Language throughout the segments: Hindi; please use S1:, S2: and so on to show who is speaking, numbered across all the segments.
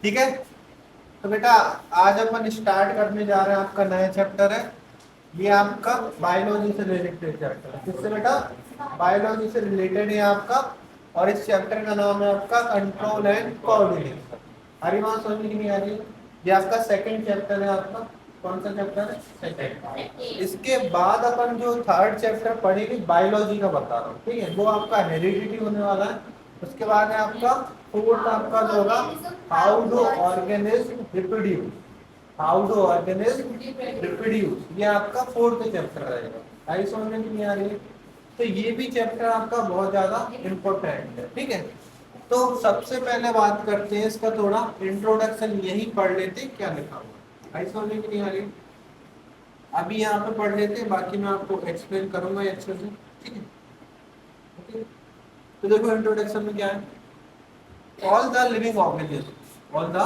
S1: ठीक है। तो बेटा आज अपन स्टार्ट करने जा रहे हैं, आपका नया चैप्टर है ये, आपका बायोलॉजी से रिलेटेड चैप्टर है। किससे बेटा? बायोलॉजी से रिलेटेड है आपका। और इस चैप्टर का नाम है आपका कंट्रोल एंड कोऑर्डिनेशन। आ रही बात समझ में कि नहीं आ रही? ये आपका सेकंड चैप्टर है आपका। कौन सा चैप्टर है? सेकंड। इसके बाद अपन जो थर्ड चैप्टर पढ़ेंगे बायोलॉजी का बता रहा हूँ, ठीक है, वो आपका हेरिडिटी होने वाला है। उसके बाद है आपका फोर्थ आपका जो होगा how do organism reproduce. How do organism reproduce, ये आपका फोर्थ चैप्टर रहेगा। आई समझ में नहीं आ रही है? तो ये भी चैप्टर आपका बहुत ज्यादा इम्पोर्टेंट है, ठीक है। तो सबसे पहले बात करते हैं इसका थोड़ा इंट्रोडक्शन, यही पढ़ लेते हैं क्या लिखा हुआ। आई समझ में नहीं आ रही? अभी यहाँ पे पढ़ लेते हैं, बाकी मैं आपको एक्सप्लेन करूंगा अच्छे से, ठीक है। ओके, तो देखो इंट्रोडक्शन में क्या है। all the living organisms all the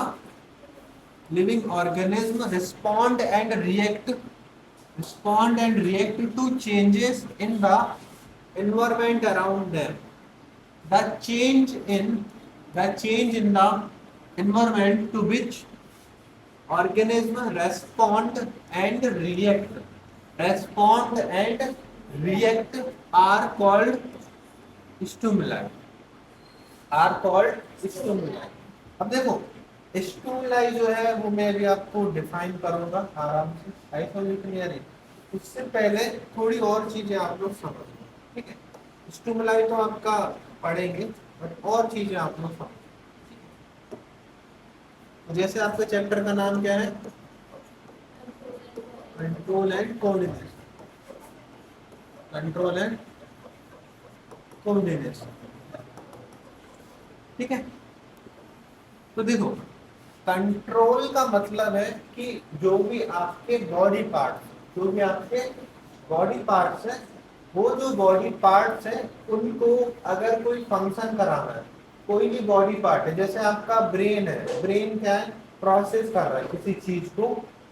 S1: living organism respond and react to changes in the environment around them. The change in the environment to which organism respond and react are called stimuli. Are called stimuli. अब देखो स्टूमुलाई जो है वो मैं अभी आपको डिफाइन करूंगा आराम से, आई। उससे पहले थोड़ी और चीजें आप लोग समझ लो, ठीक है। स्टूमुलाई तो आपका पढ़ेंगे, बट और चीजें आप लोग समझ। जैसे आपके चैप्टर का नाम क्या है? Control and coordination. Control and coordination, ठीक है। तो देखो कंट्रोल का मतलब है कि जो भी आपके बॉडी पार्ट्स, जो भी आपके बॉडी पार्ट्स है, वो जो बॉडी पार्ट्स है उनको अगर कोई फंक्शन कराना है, कोई भी बॉडी पार्ट है, जैसे आपका ब्रेन है, ब्रेन क्या है? प्रोसेस कर रहा है किसी चीज को,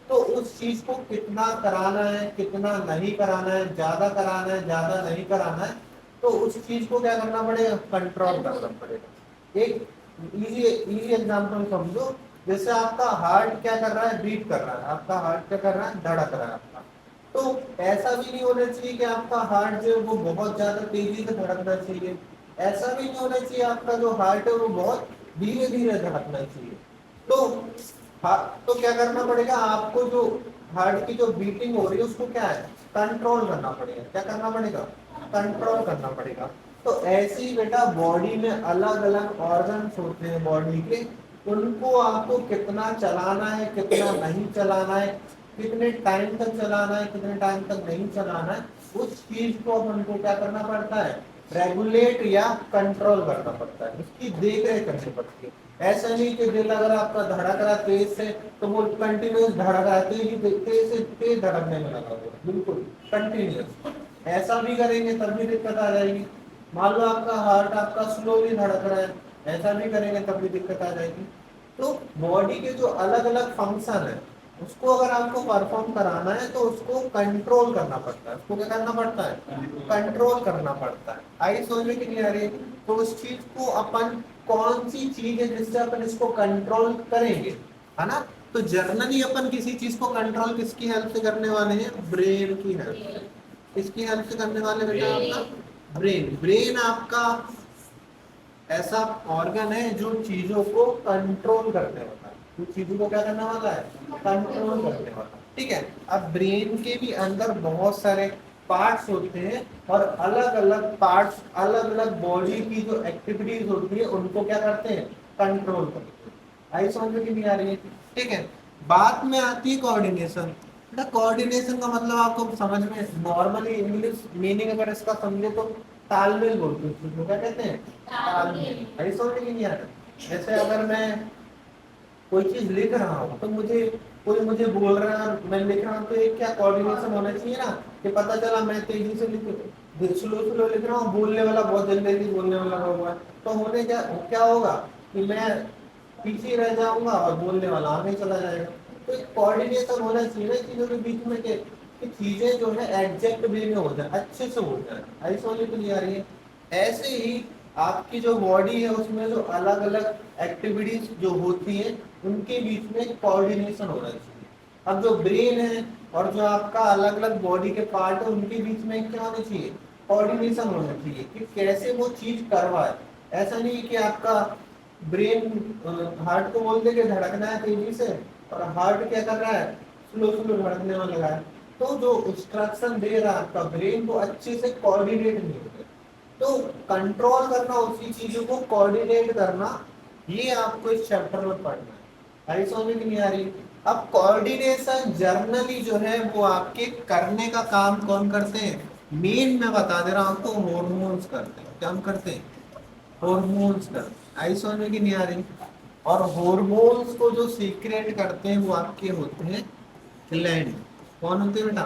S1: तो उस चीज को कितना कराना है, कितना नहीं कराना है, ज्यादा कराना है, ज्यादा नहीं कराना है, तो उस चीज को क्या करना पड़ेगा? कंट्रोल करना पड़ेगा। एक इजी इजी एग्जांपल समझो, जैसे आपका हार्ट क्या कर रहा है? बीट कर रहा है। आपका हार्ट क्या कर रहा है? धड़क रहा है आपका। तो ऐसा भी नहीं होना चाहिए कि आपका हार्ट जो है वो बहुत ज्यादा तेजी से धड़कना चाहिए। ऐसा भी नहीं होना चाहिए आपका जो हार्ट है वो बहुत धीरे धीरे धड़कना चाहिए। तो तो क्या करना पड़ेगा आपको? जो हार्ट की जो बीटिंग हो रही है उसको क्या है? कंट्रोल करना पड़ेगा। क्या करना पड़ेगा? कंट्रोल करना पड़ेगा। तो ऐसे ही बेटा बॉडी में अलग अलग ऑर्गन्स होते हैं बॉडी के, उनको आपको कितना चलाना है, कितना नहीं चलाना है, कितने टाइम तक चलाना है, कितने टाइम तक नहीं चलाना है, उस चीज को अपन को क्या करना पड़ता है? रेगुलेट या कंट्रोल करना पड़ता है, उसकी देख रेख करनी पड़ती है। ऐसा नहीं कि दिल अगर आपका धड़क रहा तेज से तो वो कंटिन्यूस धड़क रहा है, तेज से तेज धड़कने में लगा हुआ, बिल्कुल कंटिन्यूस। ऐसा भी करेंगे तब भी दिक्कत आ जाएगी। मान लो आपका हार्ट आपका स्लोली धड़क रहा है, ऐसा भी करेंगे तब भी दिक्कत आ जाएगी। तो बॉडी के जो अलग अलग फंक्शन है उसको अगर आपको परफॉर्म कराना है तो उसको कंट्रोल करना पड़ता है। उसको क्या करना पड़ता है? कंट्रोल करना पड़ता है। आई समझ में कितनी आ रही है? तो उस चीज को अपन, कौन सी चीज है जिससे अपन इसको कंट्रोल करेंगे, है ना? तो जर्नली अपन किसी चीज को कंट्रोल किसकी हेल्प से करने वाले हैं? ब्रेन की हेल्प। किसकी हेल्प से करने वाले बेटा? आपका ब्रेन। ब्रेन आपका ऐसा ऑर्गन है जो चीजों को कंट्रोल करने वाला है, जो चीजों को क्या करने वाला है? कंट्रोल करने वाला, ठीक है। अब ब्रेन के भी अंदर बहुत सारे पार्ट्स होते हैं और अलग अलग पार्ट्स अलग अलग बॉडी की जो एक्टिविटीज होती है उनको क्या करते हैं? कंट्रोल करते हैं। आई समझ में कि नहीं आ रही है? ठीक है। बात में आती है कोऑर्डिनेशन। कोऑर्डिनेशन का मतलब आपको समझ में नॉर्मली इंग्लिश मीनिंग अगर इसका समझे तो तालमेल बोलते हैं उसको, क्या कहते हैं? तालमेल। आई समझ में नहीं आ रहा? जैसे अगर मैं कोई चीज लिख रहा हूँ तो मुझे, कोई मुझे बोल रहा है, मैं लिख रहा हूँ, तो एक क्या कोऑर्डिनेशन होना चाहिए ना, कि पता चला मैं तेजी से स्लो स्लो लिख रहा हूँ, बोलने वाला बहुत जल्दी जल्दी बोलने वाला हुआ है, तो होने क्या क्या होगा कि मैं पीछे रह जाऊंगा और बोलने वाला आगे चला जाएगा। तो एक कोऑर्डिनेशन होना चाहिए ना चीजों के बीच में, कि चीजें जो है एग्जैक्ट वे में हो जाए, अच्छे से हो जाए। ऐसी समझ तो नहीं आ रही है? ऐसे ही आपकी जो बॉडी है उसमें जो अलग अलग एक्टिविटीज जो होती है उनके बीच में कोऑर्डिनेशन होना चाहिए। अब जो ब्रेन है और जो आपका अलग अलग बॉडी के पार्ट है उनके बीच में क्या होना चाहिए, कोऑर्डिनेशन होना चाहिए कि कैसे वो चीज करवाए। ऐसा नहीं कि आपका ब्रेन हार्ट को बोल दे कि धड़कना है तेजी से और हार्ट क्या कर रहा है, स्लो स्लो धड़कने में लगा है। तो जो इंस्ट्रक्शन दे रहा है आपका ब्रेन वो अच्छे से कोऑर्डिनेट नहीं होते। तो कंट्रोल करना, उसी चीजों को कोऑर्डिनेट करना, ये आपको इस चैप्टर में पढ़ना है। आई समझ में नहीं आ रही? अब कोऑर्डिनेशन जर्नली जो है वो आपके करने का काम कौन करते हैं, मेन मैं बता दे रहा हूं आपको, हॉर्मोन्स करते हैं। क्या हम करते हैं, हॉर्मोन्स करते हैं। आई समझ में कि नहीं आ रही? और हॉर्मोन्स को जो सीक्रेट करते हैं वो आपके होते हैं ग्लैंड। कौन होते हैं बेटा,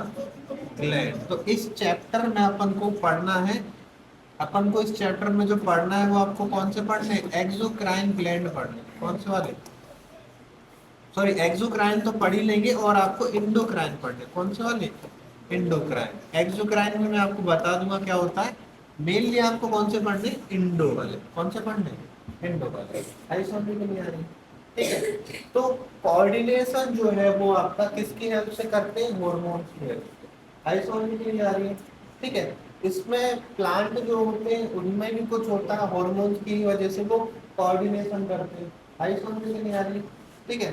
S1: ग्लैंड। तो इस चैप्टर में अपन को पढ़ना है, अपन को इस चैप्टर में जो पढ़ना है वो आपको कौन से पढ़ने, एक्सोक्राइन ग्लैंड पढ़ने। कौन से वाले, सॉरी एक्सोक्राइन तो पढ़ ही लेंगे, और आपको इंडोक्राइन पढ़ने। कौन से वाले, इंडोक्राइन। एक्सोक्राइन में मैं आपको बता दूंगा क्या होता है। मेनली आपको कौन से पढ़ने, इंडो वाले। कौन से पढ़ने, इंडो वाले। आई समझ में नहीं आ रही? ठीक है। तो कोऑर्डिनेशन जो है वो आपका किसकी हेल्प से करते हैं, हॉर्मोन्स की हेल्प से। आई समझ में नहीं आ रही है? ठीक है। इसमें प्लांट जो होते हैं उनमें भी कुछ होता है, हॉर्मोन्स की वजह से वो कोऑर्डिनेशन करते हैं। आई समझ में नहीं आ रही? ठीक है।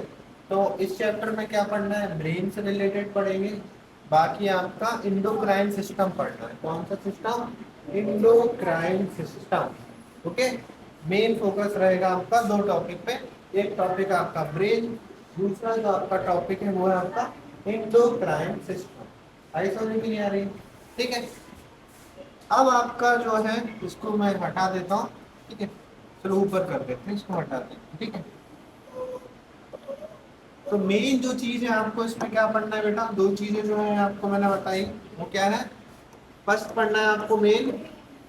S1: तो इस चैप्टर में क्या पढ़ना है, ब्रेन से रिलेटेड पढ़ेंगे। बाकी आपका इंडोक्राइन सिस्टम पढ़ना है। कौन सा system, endocrine system. Okay. Main focus रहेगा आपका दो टॉपिक पे, एक टॉपिक आपका ब्रेन, दूसरा जो आपका टॉपिक है वो है आपका इंडोक्राइन सिस्टम। आई समझ में नहीं आ रही? ठीक है। अब आपका जो है इसको मैं हटा देता हूँ। ठीक है, चलो ऊपर कर देते हैं, इसको हटा देते हैं। ठीक है। तो मेन जो चीज है आपको इसमें क्या पढ़ना है बेटा, दो चीजें जो है आपको मैंने बताई वो क्या है। फर्स्ट पढ़ना है आपको मेन,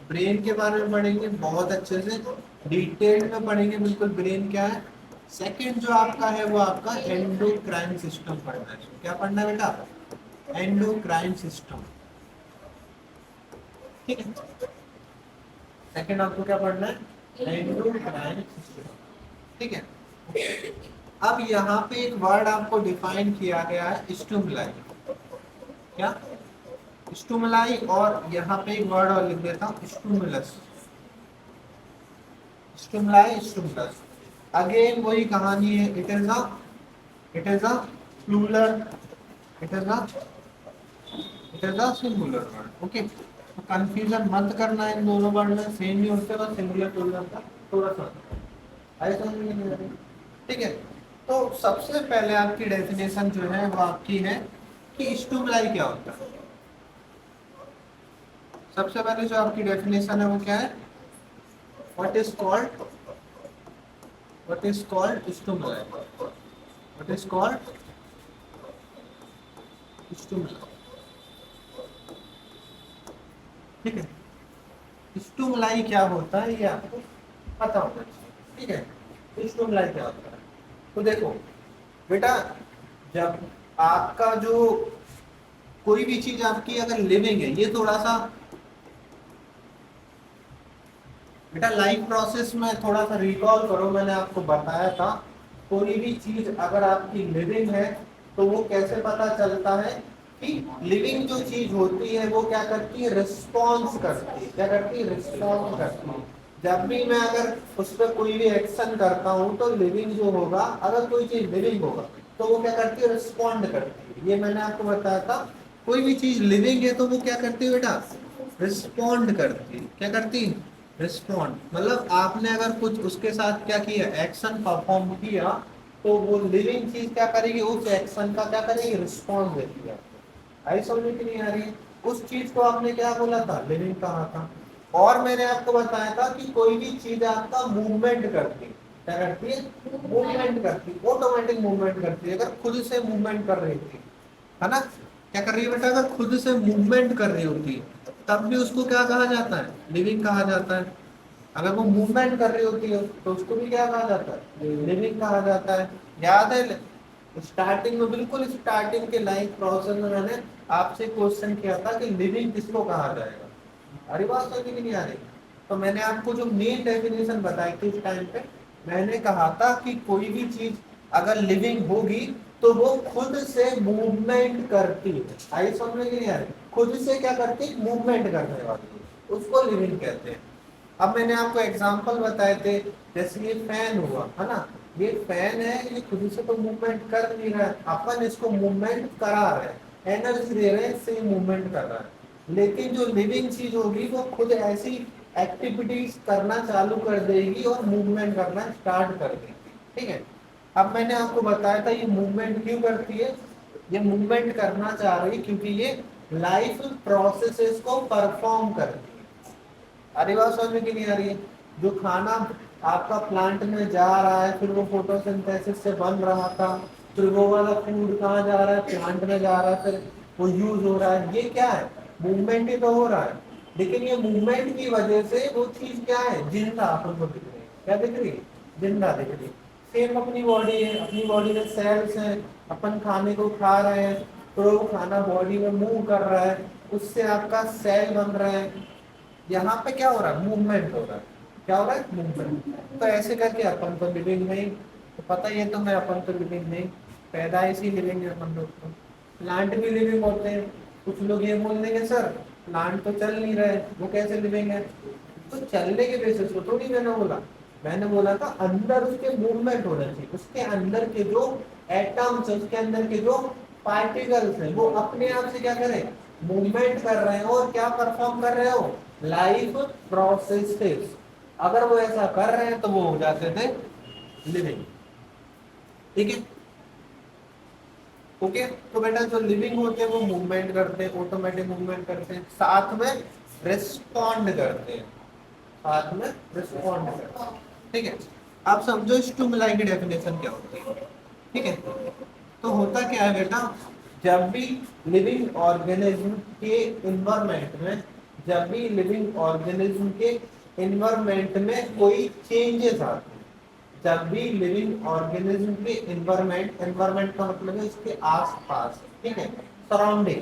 S1: ब्रेन के बारे में पढ़ेंगे बहुत अच्छे से, डिटेल में पढ़ेंगे बिल्कुल ब्रेन क्या है। सेकंड जो आपका है वो आपका एंडोक्राइन सिस्टम पढ़ना है। क्या पढ़ना है बेटा, एंडोक्राइन सिस्टम। ठीक है। सेकंड आपको क्या पढ़ना है, एंडोक्राइन सिस्टम। ठीक है। अब यहाँ पे एक वर्ड आपको डिफाइन किया गया है, स्टिमुलाई। क्या, स्टिमुलाई। और यहाँ पे एक वर्ड और लिख देता हूँ, स्टिमुलस। Stimuli, stimulus. अगेन वही कहानी है, it is a plural, it is a singular word. Okay. तो कंफ्यूजन मत करना इन दोनों वर्ड में, सेम ही होते हैं, सिंगुलर प्लूरल का थोड़ा सा आई समझ में नहीं आ रही? ठीक है। तो सबसे पहले आपकी डेफिनेशन जो है वो आपकी है कि स्टिमुलाई क्या होता है। सबसे पहले जो आपकी डेफिनेशन है वो क्या है, what is called stimuli, what is called stimuli. ठीक है। स्टिमुलाई क्या होता है ये आपको पता होना चाहिए। ठीक है। स्टिमुलाई क्या होता है, तो देखो बेटा, जब आपका जो कोई भी चीज आपकी अगर लिविंग है, ये थोड़ा सा बेटा लाइफ प्रोसेस में थोड़ा सा रिकॉल करो, मैंने आपको बताया था कोई भी चीज अगर आपकी लिविंग है तो वो कैसे पता चलता है कि लिविंग जो चीज होती है वो क्या करती है, रिस्पॉन्स करती है। क्या करती है, रिस्पॉन्स करती है। जब भी मैं अगर उस पर कोई भी एक्शन करता हूँ तो लिविंग जो होगा, अगर कोई चीज लिविंग होगा तो वो क्या करती है, रिस्पॉन्ड करती है। ये मैंने आपको बताया था, कोई भी चीज लिविंग है तो वो क्या करती है बेटा, रिस्पॉन्ड करती है। क्या करती है, रिस्पॉन्ड। मतलब आपने अगर कुछ उसके साथ क्या किया, एक्शन परफॉर्म किया, तो वो लिविंग चीज क्या करेगी, उस एक्शन का क्या करेगी, रिस्पॉन्स देती है। आई समझ में नहीं आ रही है? उस चीज को आपने क्या बोला था, लिविंग कहा था। और मैंने आपको बताया था कि कोई भी चीज आपका मूवमेंट करती है। क्या करती है, मूवमेंट करती है, ऑटोमेटिक मूवमेंट करती है। अगर खुद से मूवमेंट कर रही थी, है ना, क्या कर रही है बेटा, अगर खुद से मूवमेंट कर रही होती है तब भी उसको क्या कहा जाता है, लिविंग कहा जाता है। अगर वो मूवमेंट कर रही होती है तो उसको भी क्या कहा जाता है, लिविंग कहा जाता है। याद है स्टार्टिंग में, बिल्कुल स्टार्टिंग के लाइफ प्रोसेस में मैंने आपसे क्वेश्चन किया था कि लिविंग किसको कहा जाएगा। अरे बात समझ में नहीं आ रही? तो मैंने आपको जो मेन डेफिनेशन बताई थी उस टाइम पे, मैंने कहा था कि कोई भी चीज अगर लिविंग होगी तो वो खुद से मूवमेंट करती है। आई समझ में नहीं आ रही? खुद से क्या करती है? मूवमेंट करने वाली है, उसको लिविंग कहते हैं। अब मैंने आपको एग्जांपल बताए थे, जैसे ये फैन हुआ है ना, ये फैन है, ये खुद से तो मूवमेंट कर नहीं रहा है, अपन इसको मूवमेंट करा रहे हैं, एनर्जी दे रहे हैं, इससे मूवमेंट कर रहा है। लेकिन जो लिविंग चीज होगी वो खुद ऐसी एक्टिविटीज करना चालू कर देगी और मूवमेंट करना स्टार्ट कर देगी। ठीक है, अब मैंने आपको बताया था ये मूवमेंट क्यों करती है। ये मूवमेंट करना चाह रही है क्योंकि ये लाइफ प्रोसेसेस को परफॉर्म करती है। अरे बात समझ में क्यों नहीं आ रही है? जो खाना आपका प्लांट में जा रहा है, फिर वो फोटोसिंथेसिस से बन रहा था, फिर वो वाला फूड कहाँ जा रहा है? प्लांट में जा रहा है, फिर वो यूज हो रहा है, ये क्या है? मूवमेंट ही तो हो रहा है। लेकिन ये मूवमेंट की वजह से वो चीज क्या है? जिंदा अपन को दिख रही है। क्या दिख रही है? जिंदा दिख रही है। सेम अपनी बॉडी है, अपनी बॉडी में सेल्स हैं, अपन खाने को खा रहे हैं तो वो खाना बॉडी में मूव कर रहा है, उससे आपका सेल बन रहा है। यहाँ पे क्या हो रहा है? मूवमेंट हो रहा है। क्या हो रहा है? मूवमेंट। तो ऐसे करके अपन तो लिविंग नहीं, तो पता ही है तुम्हें अपन तो लिविंग नहीं, पैदाइश ही लिविंग है अपन लोग तो। प्लांट भी लिविंग होते हैं। कुछ लोग ये बोल देंगे सर प्लांट तो चल नहीं रहे, वो कैसे लिविंग है? तो चलने के बेसिस पे थोड़ी मैंने बोला था अंदर उसके मूवमेंट होना चाहिए, उसके अंदर के जो एटम्स, उसके अंदर के जो पार्टिकल्स हैं वो अपने आप से क्या करें? मूवमेंट कर रहे हो और क्या परफॉर्म कर रहे हो? Life processes. अगर वो ऐसा कर रहे हैं तो वो हो जाते थे लिविंग। ठीक है, ओके। तो बेटा जो लिविंग होते हैं वो मूवमेंट करते हैं, ऑटोमेटिक मूवमेंट करते हैं, साथ में रिस्पॉन्ड करते हैं, साथ में रिस्पॉन्ड करते हैं। ठीक है, आप समझो स्टिमुलाई की डेफिनेशन क्या होती है। ठीक है, तो होता क्या है बेटा, जब भी लिविंग ऑर्गेनिज्म के इन्वायरमेंट में, जब भी लिविंग ऑर्गेनिज्म के इन्वायरमेंट में कोई चेंजेस आते हैं, जब भी लिविंग ऑर्गेनिज्म के इन्वायरमेंट, एनवायरमेंट का मतलब है इसके आसपास, ठीक है, सराउंडिंग,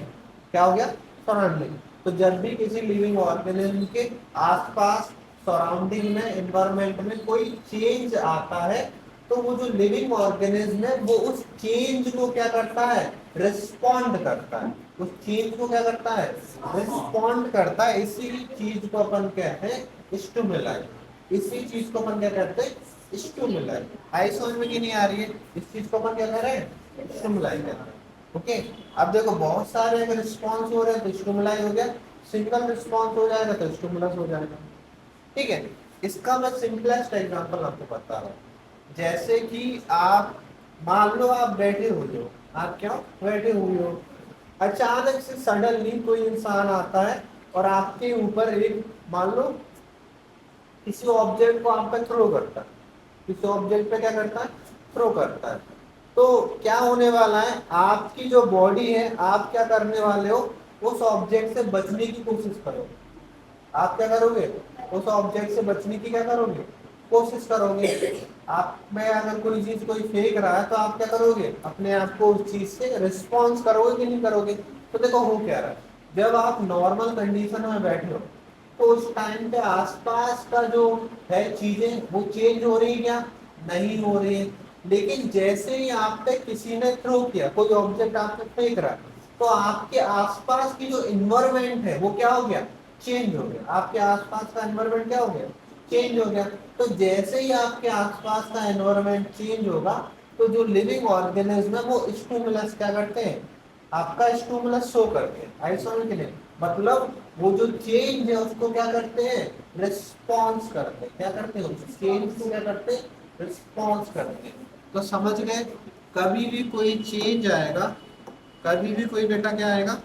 S1: क्या हो गया? सराउंडिंग। तो जब भी किसी लिविंग ऑर्गेनिज्म के आसपास, सराउंडिंग में, एनवायरमेंट में कोई चेंज आता है तो वो जो लिविंग ऑर्गेनिज्म है वो उस चेंज को क्या करता है? रिस्पॉन्ड करता है। उस चेंज को क्या करता है? रिस्पॉन्ड करता है। इसी चीज को अपन कहते हैं स्टिमुलाई। इसी चीज को अपन क्या कहते हैं? स्टिमुलाई। आई समझ में कि नहीं आ रही है? इस चीज को अपन क्या कह रहे हैं? स्टिमुलाई कहते हैं। ओके, अब देखो बहुत सारे अगर रिस्पॉन्स हो रहे हैं तो स्टिमुलाई हो गया, सिंगल रिस्पॉन्स हो जाएगा तो स्टिमुलस हो जाएगा। ठीक है, इसका मैं सिंपलेस्ट एग्जांपल आपको बता रहा हूँ। जैसे कि आप मान लो आप बैठे हुए हो, आप क्या बैठे हुए हो, अचानक से सडनली कोई इंसान आता है और आपके ऊपर एक, मान लो किसी ऑब्जेक्ट को आप पे थ्रो करता है, किसी ऑब्जेक्ट पे क्या करता है? थ्रो करता है। तो क्या होने वाला है? आपकी जो बॉडी है, आप क्या करने वाले हो? उस ऑब्जेक्ट से बचने की कोशिश करोगे। आप क्या करोगे? उस ऑब्जेक्ट से बचने की क्या करोगे? कोशिश करोगे। आप में अगर कोई चीज कोई फेंक रहा है तो आप क्या करोगे? अपने आप को उस चीज से रिस्पॉन्स करोगे कि नहीं करोगे? तो देखो हो क्या रहा है, जब आप नॉर्मल कंडीशन में बैठे हो तो उस टाइम पे आसपास का जो है चीजें वो चेंज हो रही है क्या? नहीं हो रही है। लेकिन जैसे ही आप पे किसी ने थ्रो किया, कोई ऑब्जेक्ट आप पे फेंक रहा है, तो आपके आसपास की जो इन्वायरमेंट है वो क्या हो गया? चेंज हो गया। आपके आसपास का एनवायरनमेंट क्या हो गया? चेंज हो गया। तो जैसे ही आपके आसपास का एनवायरनमेंट चेंज होगा तो जो लिविंग ऑर्गेनिज्म है वो स्टिमुलस क्या करते हैं? आपका स्टिमुलस शो करते हैं। आई समझ के लिए मतलब वो जो चेंज है उसको क्या करते हैं? रिस्पॉन्स करते हैं। क्या करते हैं? उस चेंज को क्या करते हैं? रिस्पॉन्स करते हैं। तो समझ गए, कभी भी कोई चेंज आएगा, कभी भी कोई बेटा क्या आएगा?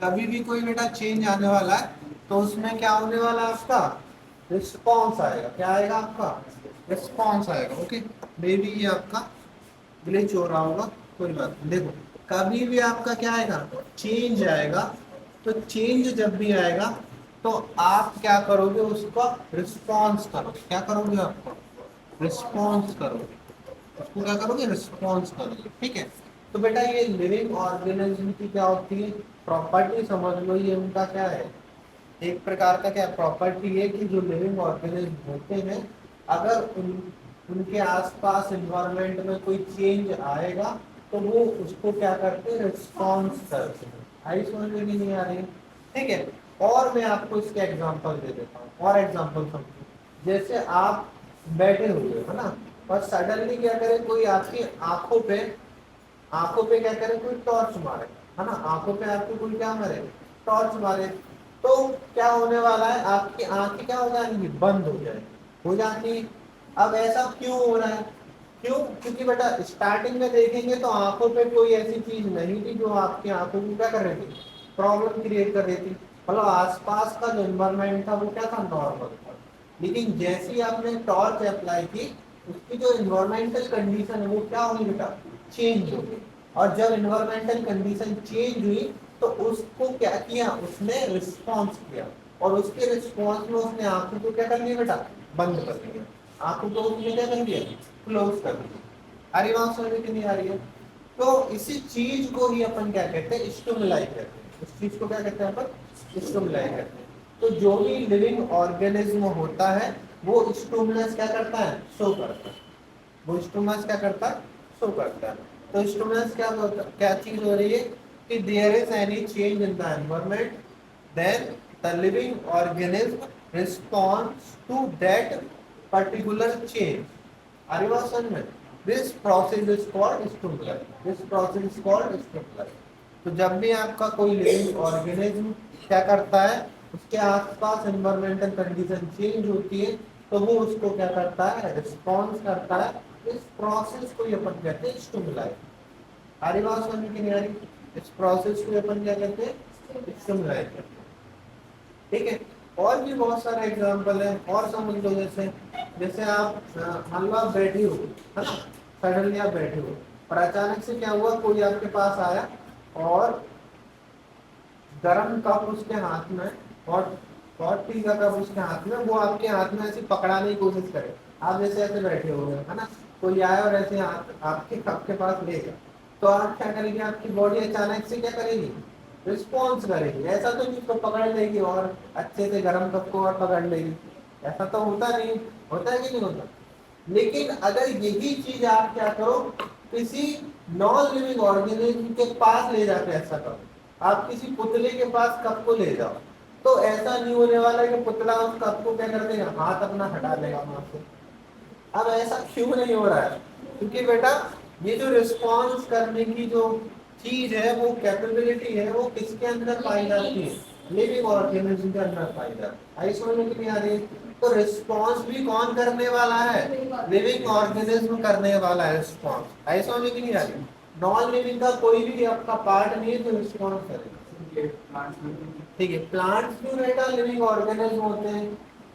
S1: कभी भी कोई बेटा चेंज आने वाला है तो उसमें क्या होने वाला है? आपका रिस्पॉन्स आएगा। क्या आएगा? आपका रिस्पॉन्स आएगा। ओके, मे बी ये आपका ग्लिच हो रहा होगा, कोई बात नहीं। देखो कभी भी आपका क्या आएगा? चेंज आएगा। तो चेंज जब भी आएगा तो आप क्या करोगे? उसका रिस्पॉन्स करोगे। क्या करोगे? आपको रिस्पॉन्स करोगे, उसको क्या करोगे? रिस्पॉन्स करोगे। ठीक है, तो बेटा ये लिविंग ऑर्गेनिज्म की क्या होती है? प्रॉपर्टी समझ लो, ये उनका क्या है, एक प्रकार का क्या प्रॉपर्टी है कि जो लिविंग ऑर्गेनिज्म होते हैं, अगर उनके आसपास इन्वायरमेंट में कोई चेंज आएगा तो वो उसको क्या करते हैं, रिस्पॉन्स करते हैं। आई समझ में नहीं आ रही? ठीक है, और मैं आपको इसके एग्जांपल दे देता हूँ, और एग्जांपल समझो। जैसे आप बैठे हुए है ना, और सडनली क्या करे, कोई आपकी आंखों पे क्या करे, कोई टॉर्च मारे, है ना, आंखों पे आपकी कोई क्या मारे, टॉर्च मारे, तो क्या होने वाला है, आपकी आंखें क्या हो जाएंगी, बंद हो जाएंगी, हो जाती। अब ऐसा क्यों हो रहा है, क्यों? क्योंकि बेटा स्टार्टिंग में देखेंगे तो आंखों पे कोई ऐसी चीज नहीं थी जो आपकी आंखों को क्या कर रही थी, प्रॉब्लम क्रिएट कर रही थी, मतलब आसपास का जो एनवायरमेंट था वो क्या था, नॉर्मल था। लेकिन जैसे ही आपने टॉर्च अप्लाई की, उसकी जो इन्वायरमेंटल कंडीशन है वो क्या हुई बेटा, चेंज हो गई। और जब इन्वायरमेंटल कंडीशन चेंज हुई तो उसको क्या किया, उसने रिस्पॉन्स किया, और उसके रिस्पॉन्स में उसने आंखों को क्या कर लिया बेटा, बंद कर दिया, आंखों को उसने क्या कर दिया, क्लोज कर दिया। आ रही बात समझ में नहीं आ रही है? तो इसी चीज को ही अपन क्या कहते हैं, स्टिमुलाई कहते हैं। इस चीज को क्या कहते हैं अपन, स्टिमुलाई कहते हैं। तो जो भी लिविंग ऑर्गेनिज्म होता है वो स्टिमुलस क्या करता है, शो करता है, वो स्टिमुलस क्या करता है, शो करता है। तो स्टिमुलस क्या चीज हो रही है कि there is any change in the environment, then the living organism responds to that particular change. Are you understand? This process is called stimuli. This process is called stimuli. तो जब भी आपका कोई लिविंग ऑर्गेनिज्म क्या करता है, उसके आसपास एनवायरमेंटल कंडीशन चेंज होती है तो वो उसको क्या करता है, रिस्पॉन्स करता है। इस प्रोसेस को ये अपन कहते हैं स्टिमुलाई। आ रही बात समझ में नहीं आ रही? इस प्रोसेस को अपन क्या कहते हैं, स्टिमुलाई कहते हैं। ठीक है, और भी बहुत सारे एग्जांपल है, और समझ लो, जैसे जैसे आप मान लो आप बैठे हो, है ना, सडनली आप बैठे हो और अचानक से क्या हुआ, कोई आपके पास आया और गरम कप उसके हाथ में, और टी का कप उसके हाथ में, वो आपके हाथ में ऐसे पकड़ाने की कोशिश करे। आप जैसे ऐसे बैठे हो गए, है ना, कोई आया और ऐसे आपके कप के पास ले गया, तो आप क्या करेंगे, आपकी बॉडी अचानक से क्या करेगी, रिस्पॉन्स करेगी। ऐसा तो नहीं उसको पकड़ लेगी और अच्छे से गर्म कप को और पकड़ लेगी, ऐसा तो होता नहीं, होता है कि नहीं होता? लेकिन अगर यही चीज आप क्या करो, किसी नॉन लिविंग ऑर्गेनिज्म के पास ले जाके ऐसा करो, आप किसी पुतले के पास कप को ले जाओ, तो ऐसा नहीं होने वाला कि पुतला उस कप को क्या कर देगा, हाथ अपना हटा देगा वहां से। अब ऐसा क्यों नहीं हो रहा है? क्योंकि बेटा ये जो रिस्पॉन्स करने की जो चीज है, वो कैपेबिलिटी है, वो किसके अंदर पाई जाती है, लिविंग ऑर्गेनिज्म के अंदर पाई जाती है। आई समझ में नहीं आ रही? तो रिस्पॉन्स भी कौन करने वाला है, लिविंग ऑर्गेनिज्म करने वाला है रिस्पॉन्स। आई समझ में नहीं आ रही? नॉन लिविंग का कोई भी आपका पार्ट नहीं है जो रिस्पॉन्स करेगा। ठीक है, प्लांट्स भी बेटा लिविंग ऑर्गेनिज्म होते हैं,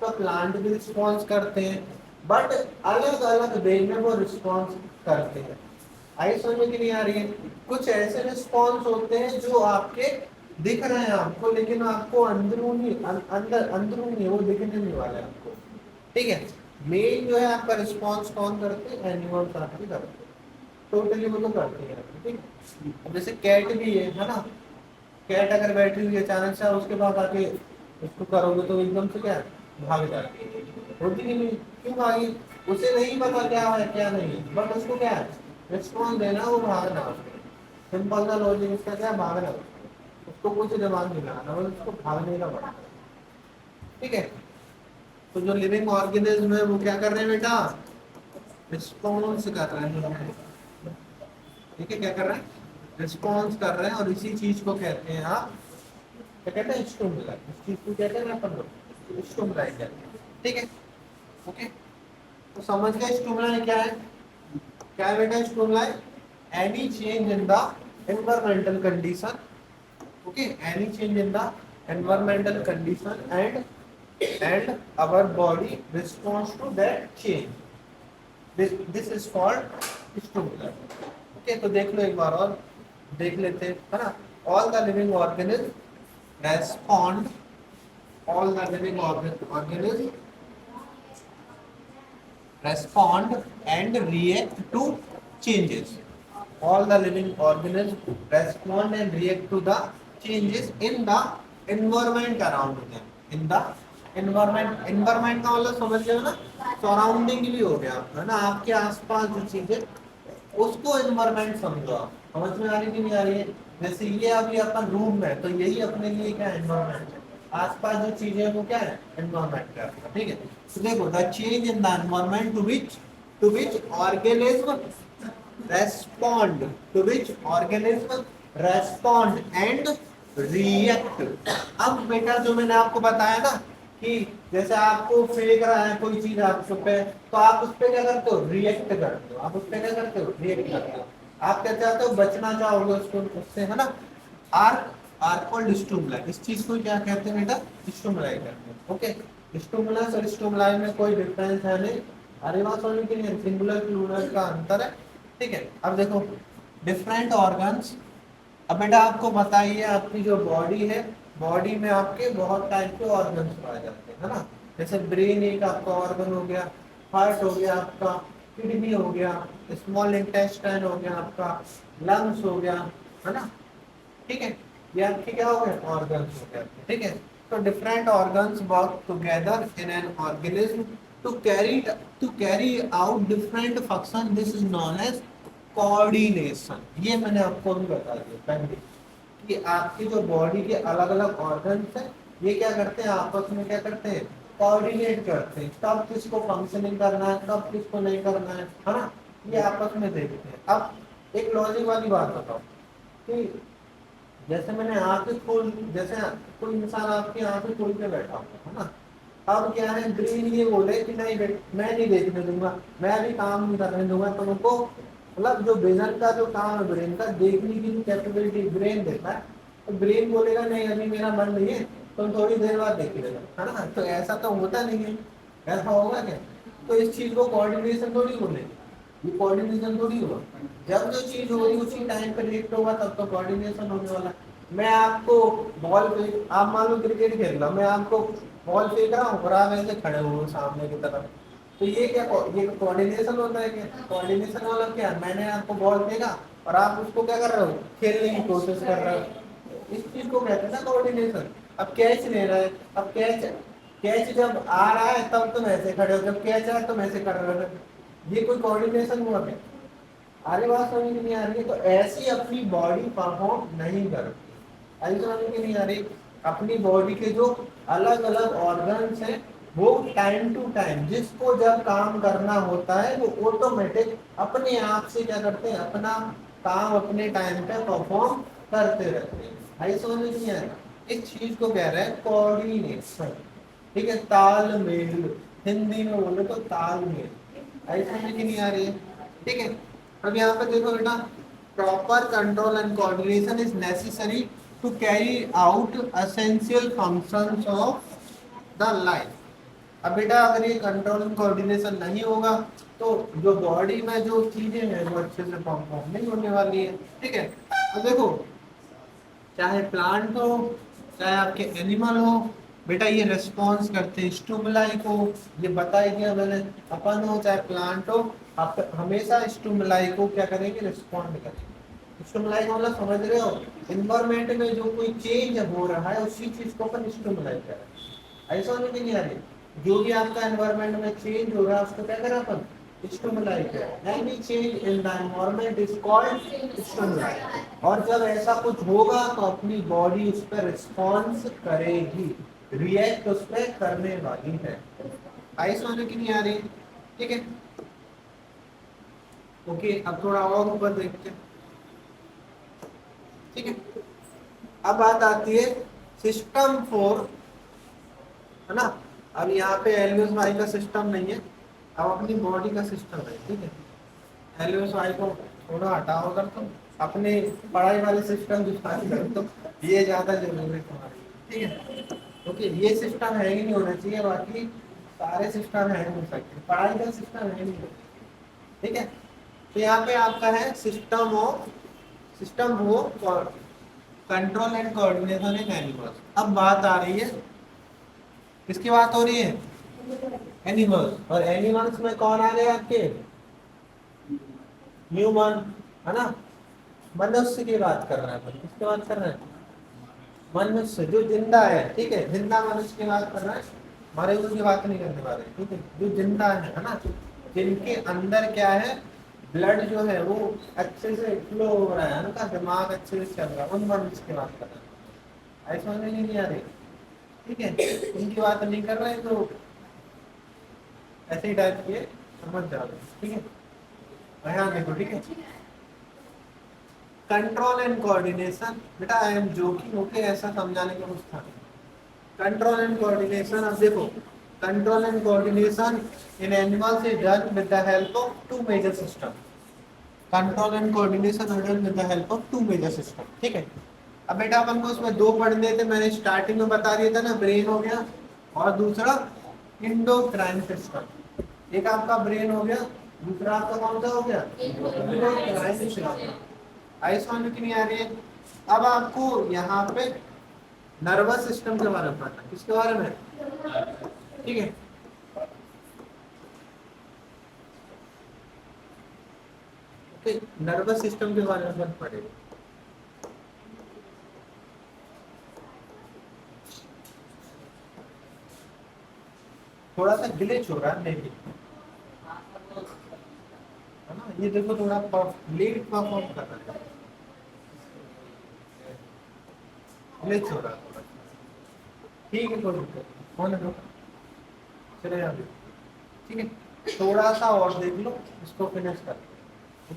S1: तो प्लांट भी रिस्पॉन्स करते हैं, बट अलग अलग वे में वो रिस्पॉन्स करते हैं। आई समझ में नहीं आ रही है? कुछ ऐसे रिस्पॉन्स होते हैं जो आपके दिख रहे हैं आपको, लेकिन आपको अंदरूनी अंदर अंदरूनी वो दिखने नहीं वाला है आपको। ठीक है, मेन जो है आपका रिस्पॉन्स कौन करते हैं, एनिमल्स आपके करते हैं, टोटली वो तो करते हैं। ठीक है, अब जैसे कैट भी है ना, कैट अगर बैठी हुई अचानक से उसके बाद आके उसको करोगे तो एकदम से क्या भाग जाती है, होती कि नहीं? क्यों भागी? उसे नहीं पता क्या है क्या नहीं, बट उसको क्या है, रिस्पॉन्स देना, वो भागना। सिंपल सा लॉजिक इसका क्या, भागना। उसको कुछ दिमाग नहीं लगाना, बस उसको भागने का पड़ता है। ठीक है, तो जो लिविंग ऑर्गेनिज्म है वो क्या कर रहे हैं बेटा, रिस्पॉन्स कर रहे हैं। ठीक है, क्या कर रहे हैं, रिस्पॉन्स कर रहे हैं, और इसी चीज को कहते हैं आप क्या कहते हैं, स्टिमुलाई। इस चीज को कहते हैं अपन लोग स्टिमुलाई कहते हैं। ठीक है, ओके, तो समझ गए स्टिमुलाई क्या है? क्या है बेटा stimuli? Any change in the environmental condition, okay, any change in the environmental condition and our body response to that change, this is called stimuli. Okay, तो देख लो एक बार और देख लेते हैं, है ना। All the living organism respond, all the living organisms respond and react to changes. All the living organisms respond and react to the changes in the environment around them. In the environment, environment का मतलब समझ रहे हो ना, सराउंडिंग भी हो गया है ना, आपके आसपास जो चीजें, उसको एनवायरमेंट समझो आप। समझ में आ रही कि नहीं आ रही है? जैसे ये अभी अपन रूम है, तो यही अपने लिए क्या है, एनवायरमेंट है। आसपास जो चीजें हैं वो क्या है, एनवायरमेंट का, ठीक है। तो देखो, the change in the environment to which organism respond, to which organism respond and react. अब बेटा जो मैंने आपको बताया ना कि जैसे आपको फेंक रहा है कोई चीज आप पे, तो आप उस पर क्या करते हो, रिएक्ट करते हो। आप उस पर क्या करते हो, रिएक्ट करते हो। आप क्या चाहते हो, बचना चाहोगे उसको, उससे, है ना। Arc, arc called stimuli. इस चीज को क्या कहते हैं बेटा, स्टिमुलाई कहते हैं। ओके, स्टिमुलस और स्टिमुलाई में कोई डिफरेंस है नहीं। अरे बात समझ के नहीं, सिंगुलर प्लूरल का अंतर है, ठीक है। अब देखो, डिफरेंट ऑर्गन्स। अब बेटा आपको बताइए, आपकी जो बॉडी है, बॉडी में आपके बहुत टाइप के ऑर्गन्स पाए जाते हैं, है ना। जैसे ब्रेन एक आपका ऑर्गन हो गया, हार्ट हो गया आपका, किडनी हो गया, स्मॉल इंटेस्टाइन हो गया आपका, लंग्स हो गया, है ना, ठीक है। ये आपके क्या हो गए, ऑर्गन्स हो गए, ठीक है। तो different organs work together in an organism to carry out different function. This is known as coordination. ये मैंने आपको अभी बता दिया पहले कि आपकी जो बॉडी के अलग अलग ऑर्गन्स हैं, ये क्या करते हैं, आपस में क्या करते हैं, कोऑर्डिनेट करते हैं। कब किसको फंक्शनिंग करना है, कब किसको नहीं करना है ना, ये आपस में देखते हैं। अब एक लॉजिक वाली बात बताओ कि जैसे मैंने आंखें खोल, जैसे कोई इंसान आपकी आंखें खोल के बैठा हुआ है ना, अब क्या है, ब्रेन ये बोले कि नहीं मैं नहीं देखने दूंगा, मैं भी काम नहीं करने दूंगा, तो उनको मतलब जो विजन का जो काम है ब्रेन का, देखने की जो कैपेबिलिटी ब्रेन देता है, तो ब्रेन बोलेगा नहीं अभी मेरा मन नहीं है, तुम थोड़ी देर बाद देखिएगा, है ना। तो ऐसा तो होता नहीं है, ऐसा होगा क्या? तो इस चीज को कोऑर्डिनेशन थोड़ी बोलेंगे, ये कोऑर्डिनेशन थोड़ी होगा। जब जो चीज हो रही उसी टाइम पे रिएक्ट होगा, तब तो कोऑर्डिनेशन होने वाला है। मैं आपको बॉल फेंक, आप मान लो क्रिकेट खेल रहा हूं, मैं आपको बॉल फेंक रहा हूँ और आप ऐसे खड़े हो सामने की तरफ, तो ये क्या, ये कोऑर्डिनेशन होता है क्या? कोऑर्डिनेशन वाला क्या, मैंने आपको बॉल फेंका और आप उसको क्या कर रहे हो, खेलने की कोशिश कर रहे हो, इस चीज को कहते हैं ना कोऑर्डिनेशन। अब कैच ले रहा है, अब कैच, कैच जब आ रहा है तब तुम ऐसे खड़े हो, जब कैच आया तुम ऐसे कर रहे हो, ये कोई कोऑर्डिनेशन हुआ क्या? आगे बात समझ में नहीं आ रही है? तो ऐसी अपनी बॉडी परफॉर्म नहीं करती, आई समझ में नहीं आ रही। अपनी बॉडी के जो अलग अलग ऑर्गन्स हैं, वो टाइम टू टाइम जिसको जब काम करना होता है, वो ऑटोमेटिक अपने आप से क्या करते हैं, अपना काम अपने टाइम पे परफॉर्म करते रहते हैं। आई समझ में नहीं आ रही? इस चीज को कह रहे हैं कोऑर्डिनेशन, ठीक है, तालमेल। हिंदी में बोले तो तालमेल। आई समझ में नहीं आ रही है? ठीक है। अब यहाँ पे देखो बेटा, proper control and coordination is necessary to carry out essential functions of the life. अब बेटा अगर ये कंट्रोल एंड कोऑर्डिनेशन नहीं होगा, तो जो बॉडी में जो चीजें हैं वो अच्छे से परफॉर्म नहीं होने वाली है, ठीक है। अब देखो, चाहे प्लांट हो चाहे आपके एनिमल हो, बेटा ये रेस्पॉन्स करते हैं स्टिमुलाई को, ये बता ही दिया मैंने। अपन हो चाहे प्लांट हो, आप हमेशा स्टिमुलाई को क्या करेंगे, रिस्पॉन्ड करेंगे। स्टिमुलाई का मतलब समझ रहे हो, इन्वायरमेंट में जो कोई चेंज हो रहा है उसी चीज को अपन स्टिमुलाई कर रहे हैं। ऐसा नहीं आ रही, जो भी आपका एनवायरमेंट में चेंज हो रहा है उसको क्या करें अपन, स्टिमुलाई करें। Any change in the environment is called stimuli. और जब ऐसा कुछ होगा तो अपनी बॉडी उस पर रिस्पॉन्स करेगी, रिएक्ट उस पर करने वाली है। आई समझ की नहीं आ रही? ठीक है, ओके। अब थोड़ा और ऊपर देखते हैं, ठीक है। अब बात आती है सिस्टम फोर, है ना। अब यहाँ पे एलियस वाई का सिस्टम नहीं है, अब अपनी बॉडी का सिस्टम है, ठीक है। एलियस वाई को थोड़ा हटाओ, अगर तुम अपने पढ़ाई वाले सिस्टम जो करो तो ये ज्यादा जरूरी है तुम्हारे, ठीक है। ओके, ये सिस्टम है ही नहीं होना चाहिए, बाकी सारे सिस्टम है हो सकते, पढ़ाई का सिस्टम है नहीं होना, ठीक है। तो यहाँ पे आपका है सिस्टम वो control and coordination in animals. अब बात आ रही है, किसकी बात हो रही है, एनिमल्स। और एनिमल्स में कौन आ गए आपके, ह्यूमन, है ना। मनुष्य की बात कर रहे हैं, किसकी बात कर रहे हैं, मनुष्य जो जिंदा है, ठीक है, जिंदा मनुष्य की बात कर रहे हैं, मरे हुए की बात नहीं करने वाले, ठीक है, जो जिंदा है ना, जिनके अंदर क्या है, ब्लड जो है वो अच्छे से फ्लो हो रहा है, उनका दिमाग अच्छे से चल रहा है, उन मनुष्य की बात कर रहे हैं। ऐसा नहीं आ रही, ठीक है, उनकी बात नहीं कर रहे हैं, तो ऐसे ही टाइप के समझ जाओ, ठीक है, ध्यान देखो, ठीक है। कंट्रोल एंड कोऑर्डिनेशन, बेटा आई एम जोकिंग, ओके, ऐसा समझाने का कुछ था। कंट्रोल एंड कोऑर्डिनेशन, अब देखो, control and coordination in animals is done with the help of two major system. Control and coordination is done with the help of two major system, ठीक है। अब बेटा अपन को उसमें दो पढ़ने थे, मैंने स्टार्टिंग में बता दिया था ना, ब्रेन हो गया और दूसरा इंडोक्राइन सिस्टम। एक आपका ब्रेन हो गया, दूसरा आपका कौन सा हो गया, इंडोक्राइन सिस्टम। आई समझ की नहीं आ रही है। अब आपको यहाँ पे नर्वस सिस्टम के बारे में पढ़ना, किसके बारे में, ठीक है। नर्वस सिस्टम के बारे में पढ़ेगा। थोड़ा सा ग्लिच हो रहा है लेकिन, है ना, ये देखो थोड़ा लेट परफॉर्म कर रहा है, ग्लिच हो रहा है थोड़ा, ठीक है, कोई दिक्कत नहीं, होने दो, चले अभी, ठीक है, थोड़ा सा और देख लो, इसको फिनिश कर लो।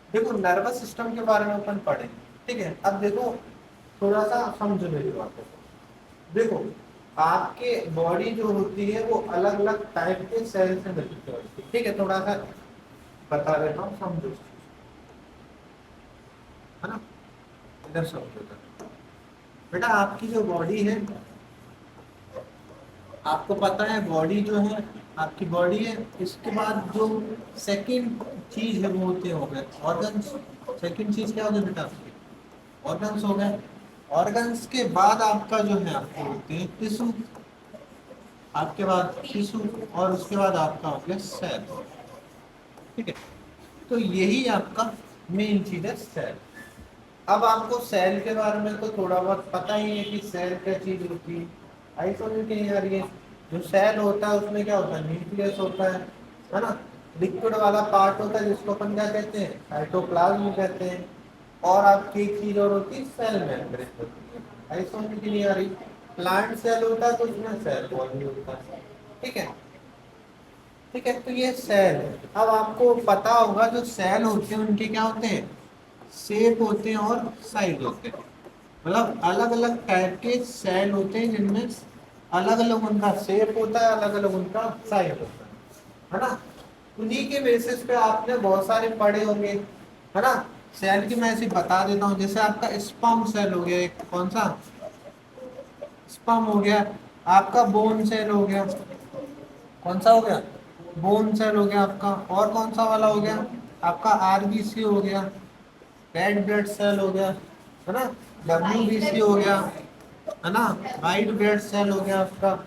S1: देखो नर्वस सिस्टम के बारे में अपन पढ़े, ठीक है। अब देखो थोड़ा सा समझो मेरी बातों को। देखो आपके बॉडी जो होती है वो अलग अलग टाइप के सेल से मिलती है, ठीक है, थोड़ा सा बता देता हूँ, समझो, है ना, इधर समझो बेटा। आपकी जो बॉडी है, आपको पता है बॉडी जो है आपकी बॉडी है, इसके बाद जो सेकंड चीज है वो होते हो गए ऑर्गन्स। सेकंड चीज क्या हो गई बेटा आपकी, ऑर्गन्स हो गए। ऑर्गन्स के बाद आपका जो है आपको होते हैं टिश्यू, आपके बाद टिश्यू, और उसके बाद आपका हो गया सेल, ठीक है। तो यही आपका मेन चीज है सेल। अब आपको सेल के बारे में तो थोड़ा बहुत पता ही है कि सेल क्या चीज होती है, आई समझ के यार। ये जो सेल होता है उसमें क्या होता है, न्यूक्लियस होता है ना, लिक्विड वाला पार्ट होता है जिसको अपन क्या कहते हैं, साइटोप्लाज्म कहते हैं। और आपकी एक चीज और होती है सेल मेम्ब्रेन होती है, आई समझ की नहीं आ रही। प्लांट सेल होता है तो उसमें सेल वॉल भी होता है, ठीक है, ठीक है। तो ये सेल, अब आपको पता होगा जो सेल होते हैं उनके क्या होते हैं, शेप होते हैं और साइज होते हैं, मतलब अलग अलग टाइप के सेल होते हैं जिनमें अलग अलग उनका शेप होता है, अलग अलग उनका साइज होता है ना। उन्हीं के बेसिस पे आपने बहुत सारे पढ़े होंगे, है ना। सेल की मैं ऐसे बता देता हूँ, जैसे आपका स्पर्म सेल हो गया, एक कौन सा, स्पर्म हो गया, आपका बोन सेल हो गया, कौन सा हो गया, बोन सेल हो गया आपका, और कौन सा वाला हो गया आपका, आरबीसी हो गया, रेड ब्लड सेल हो गया, है ना, डब्ल्यूबीसी हो गया, है ना, वाइट ब्लड सेल हो गया आपका।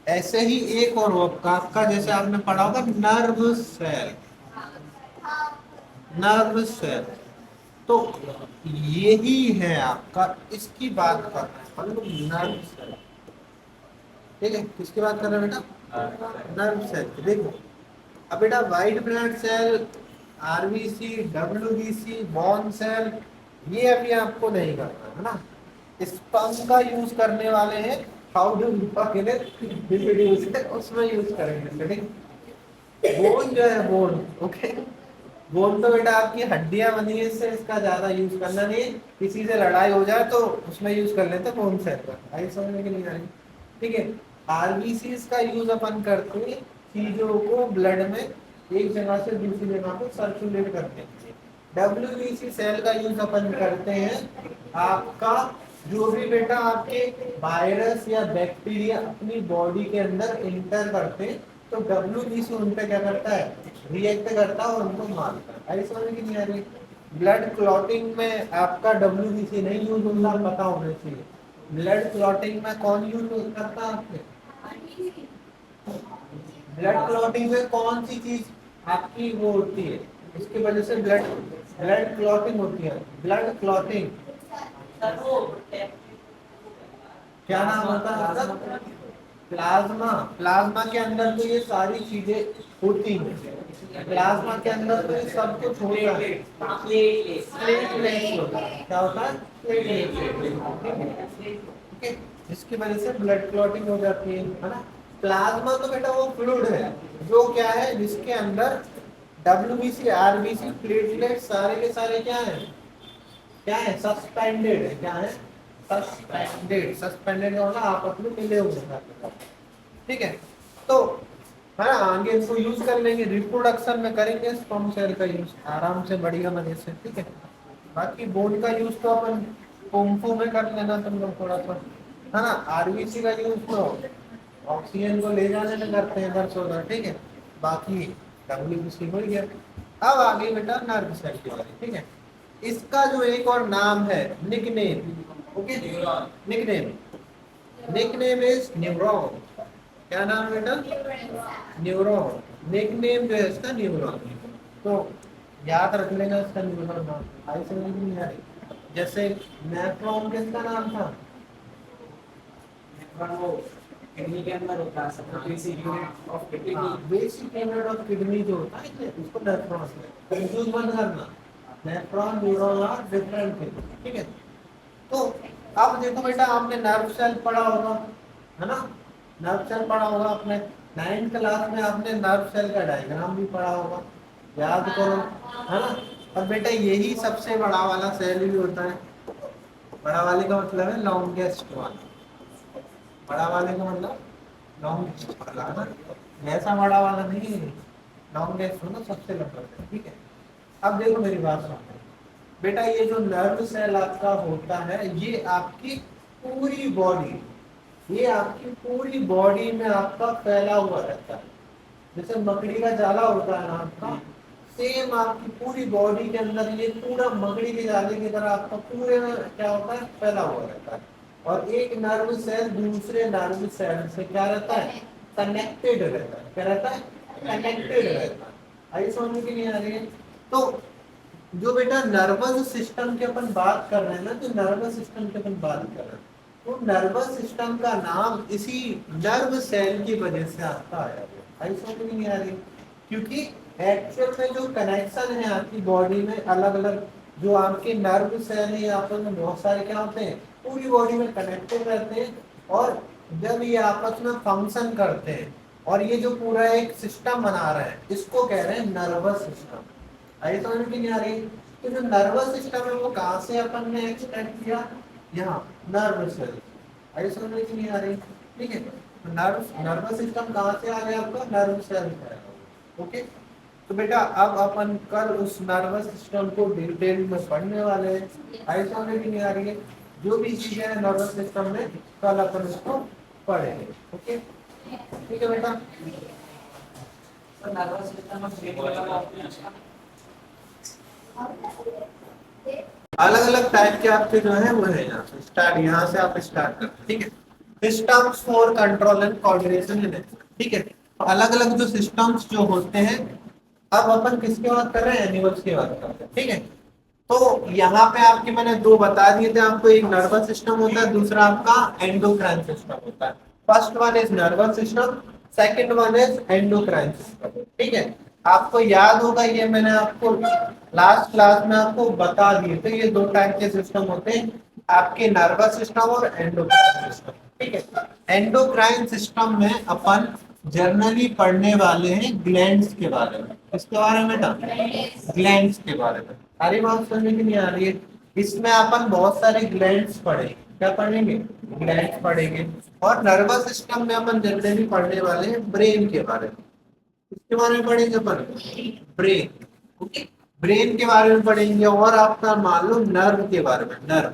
S1: ऐसे ही एक और हो आपका जैसे आपने पढ़ा होगा नर्व सेल, नर्व सेल। तो यही है आपका, इसकी बात कर रहे हैं हम लोग, नर्व सेल, ठीक है। किसकी बात कर रहे हैं बेटा, नर्व सेल। देखो अब बेटा white blood cell, RBC, WBC, bone cell, ये अभी आपको नहीं करना है ना। स्पर्म का यूज करने वाले हैं, हाउ डू उसमें यूज करेंगे, ठीक। बोन जो है बोन, ओके, बोन तो बेटा आपकी हड्डियां बनी है, इससे इसका ज्यादा यूज करना नहीं है। किसी से लड़ाई हो जाए तो उसमें यूज कर लेते हैं बोन सेल का, आई समझ में कि नहीं आ रही, ठीक है। आरबीसी का यूज अपन करते हैं चीजों को ब्लड में एक जगह से दूसरी जगह को सर्कुलेट करते हैं। डब्ल्यूबीसी सेल का यूज अपन करते हैं आपका, जो भी बेटा आपके वायरस या बैक्टीरिया अपनी बॉडी के अंदर इंटर करते हैं, तो डब्ल्यूबीसी उन पे क्या करता है, रिएक्ट करता है और उनको मारता है। ऐसा समझ की नहीं आ रही। ब्लड क्लॉटिंग में आपका डब्ल्यूबीसी नहीं यूज होता, पता होना चाहिए। ब्लड क्लॉटिंग में कौन यूज करता है आपके, ब्लड क्लॉटिंग में कौन सी चीज आपकी वो होती है, इसकी वजह से ब्लड ब्लड क्लॉटिंग होती है, ब्लड क्लॉटिंग, क्या नाम होता है उसका? प्लाज्मा। प्लाज्मा के अंदर तो ये सारी चीजें होती हैं, प्लाज्मा के अंदर तो ये सब कुछ होता है। प्लेटलेट्स होता है, क्या होता है? प्लेटलेट्स, ठीक है, जिसकी वजह से ब्लड क्लॉटिंग हो जाती है ना। प्लाज्मा तो बेटा वो फ्लूइड है जो क्या है, जिसके अंदर डब्ल्यूबीसी, आरबीसी, प्लेटलेट सारे के सारे क्या है, क्या है, सस्पेंडेड है। क्या है? सस्पेंडेड। सस्पेंडेड होना आपस में मिले हुए हैं, ठीक है। तो है ना, आगे इसको यूज कर लेंगे, रिप्रोडक्शन में करेंगे स्पर्म सेल का यूज आराम से, बढ़िया मजे से, ठीक है। बाकी बोन का यूज तो अपन कुंफू में कर लेना तुम लोग थोड़ा सा, है ना। आरबीसी का यूज तो ऑक्सीजन को ले जाने में करते हैं इधर से उधर, ठीक है। बाकी डब्ल्यूबीसी हो गया। अब आगे बेटा नर्व सेल की बारी, ठीक है। इसका जो एक और नाम है nickname, okay, nickname, nickname is neuron. क्या नाम है बेटा? न्यूरॉन। निकनेम जो है इसका न्यूरॉन। तो याद रख लेना इसका न्यूरॉन नाम, आई समझ में नहीं आ रही। जैसे नेफ्रॉन किसका नाम था?
S2: वो किडनी के अंदर होता है, सब basic unit of kidney.
S1: Basic unit of kidney जो होता है उसको नेफ्रॉन, कंफ्यूज मत करना। Nephron neuron are different thing, ठीक है। तो अब देखो बेटा, आपने नर्व सेल पढ़ा होगा, है ना। नर्व सेल पढ़ा होगा आपने, 9th क्लास में आपने नर्व सेल का डायग्राम भी पढ़ा होगा, याद करो, है ना। और बेटा यही सबसे बड़ा वाला सेल भी होता है। बड़ा वाले का मतलब है लॉन्गेस्ट वाला, बड़ा वाले का मतलब लॉन्गेस्ट वाला, है ना, ऐसा बड़ा वाला नहीं, लॉन्गेस्ट होना सबसे लंबा है, ठीक है। अब देखो मेरी बात सुनो बेटा, ये जो नर्व सेल आपका होता है, ये आपकी पूरी बॉडी, ये आपकी पूरी बॉडी में आपका फैला हुआ रहता है। जैसे मकड़ी का जाला होता है ना आपका, सेम आपकी पूरी बॉडी के अंदर ये पूरा मकड़ी के जाले की तरह आपका पूरे में क्या होता है, फैला हुआ रहता है। और एक नर्व सेल दूसरे नर्व सेल से क्या रहता है, कनेक्टेड रहता है। क्या रहता है? कनेक्टेड रहता है। आई समझ में कि नहीं आ रही है? तो जो बेटा नर्वस सिस्टम की अपन बात कर रहे हैं ना, तो नर्वस सिस्टम की अपन बात कर रहे हैं, तो नर्वस सिस्टम का नाम इसी नर्व सेल की वजह से आपका आया है। आई समझ में नहीं आ रही? क्योंकि एक्चुअल में जो कनेक्शन है आपकी बॉडी में, अलग अलग जो आपके नर्व सेल है आपस में बहुत सारे क्या होते हैं, पूरी बॉडी में कनेक्टेड रहते हैं। और जब ये आपस में फंक्शन करते हैं और ये जो पूरा एक सिस्टम बना रहे हैं, इसको कह रहे हैं नर्वस सिस्टम। आई समझ में नहीं आ रही? तो जो नर्वस सिस्टम है वो कहाँ से अपन ने एक्सट्रैक्ट किया? यहाँ नर्व सेल। आई समझ में नहीं आ रही? ठीक है, तो नर्वस सिस्टम कहाँ से आ गया आपका? नर्व सेल से। ओके, तो बेटा अब अपन कल उस नर्वस सिस्टम को डिटेल में पढ़ने वाले हैं। आई समझ में नहीं आ रही है? जो भी चीजें हैं नर्वस सिस्टम में, कल अपन उसको पढ़ेंगे। ओके, ठीक है बेटा।
S2: तो नर्वस सिस्टम में ब्रेन वाला
S1: अलग अलग टाइप के आपके जो है वो है, यहाँ से स्टार्ट, यहाँ से आप स्टार्ट करते, ठीक है। Systems for control and coordination, ठीक है। अलग अलग जो सिस्टम्स जो होते हैं, अब अपन किसके बात कर रहे हैं? एनिमल्स की बात कर रहे हैं, ठीक है। तो यहाँ पे आपके मैंने दो बता दिए थे आपको, एक नर्वस सिस्टम होता है, दूसरा आपका एंडोक्राइन सिस्टम होता है। First one is nervous system, second one is endocrine system, ठीक है। आपको याद होगा, ये मैंने आपको लास्ट क्लास में आपको बता दिए थे, ये दो टाइप के सिस्टम होते हैं आपके, नर्वस सिस्टम और एंडोक्राइन सिस्टम, ठीक है। एंडोक्राइन सिस्टम में अपन जनरली पढ़ने वाले हैं ग्लैंड्स के बारे में। किसके बारे में था? ग्लैंड्स के बारे में। सारी बात समझ में नहीं आ रही है? इसमें अपन बहुत सारे ग्लैंड्स पढ़ेंगे। क्या पढ़ेंगे? ग्लैंड्स पढ़ेंगे। और नर्वस सिस्टम में अपन जनरली पढ़ने वाले हैं ब्रेन के बारे में। इसके बारे में पढ़ेंगे अपन, ब्रेन, ओके, ब्रेन के बारे में पढ़ेंगे। और आपका मान लो नर्व के बारे में, नर्व,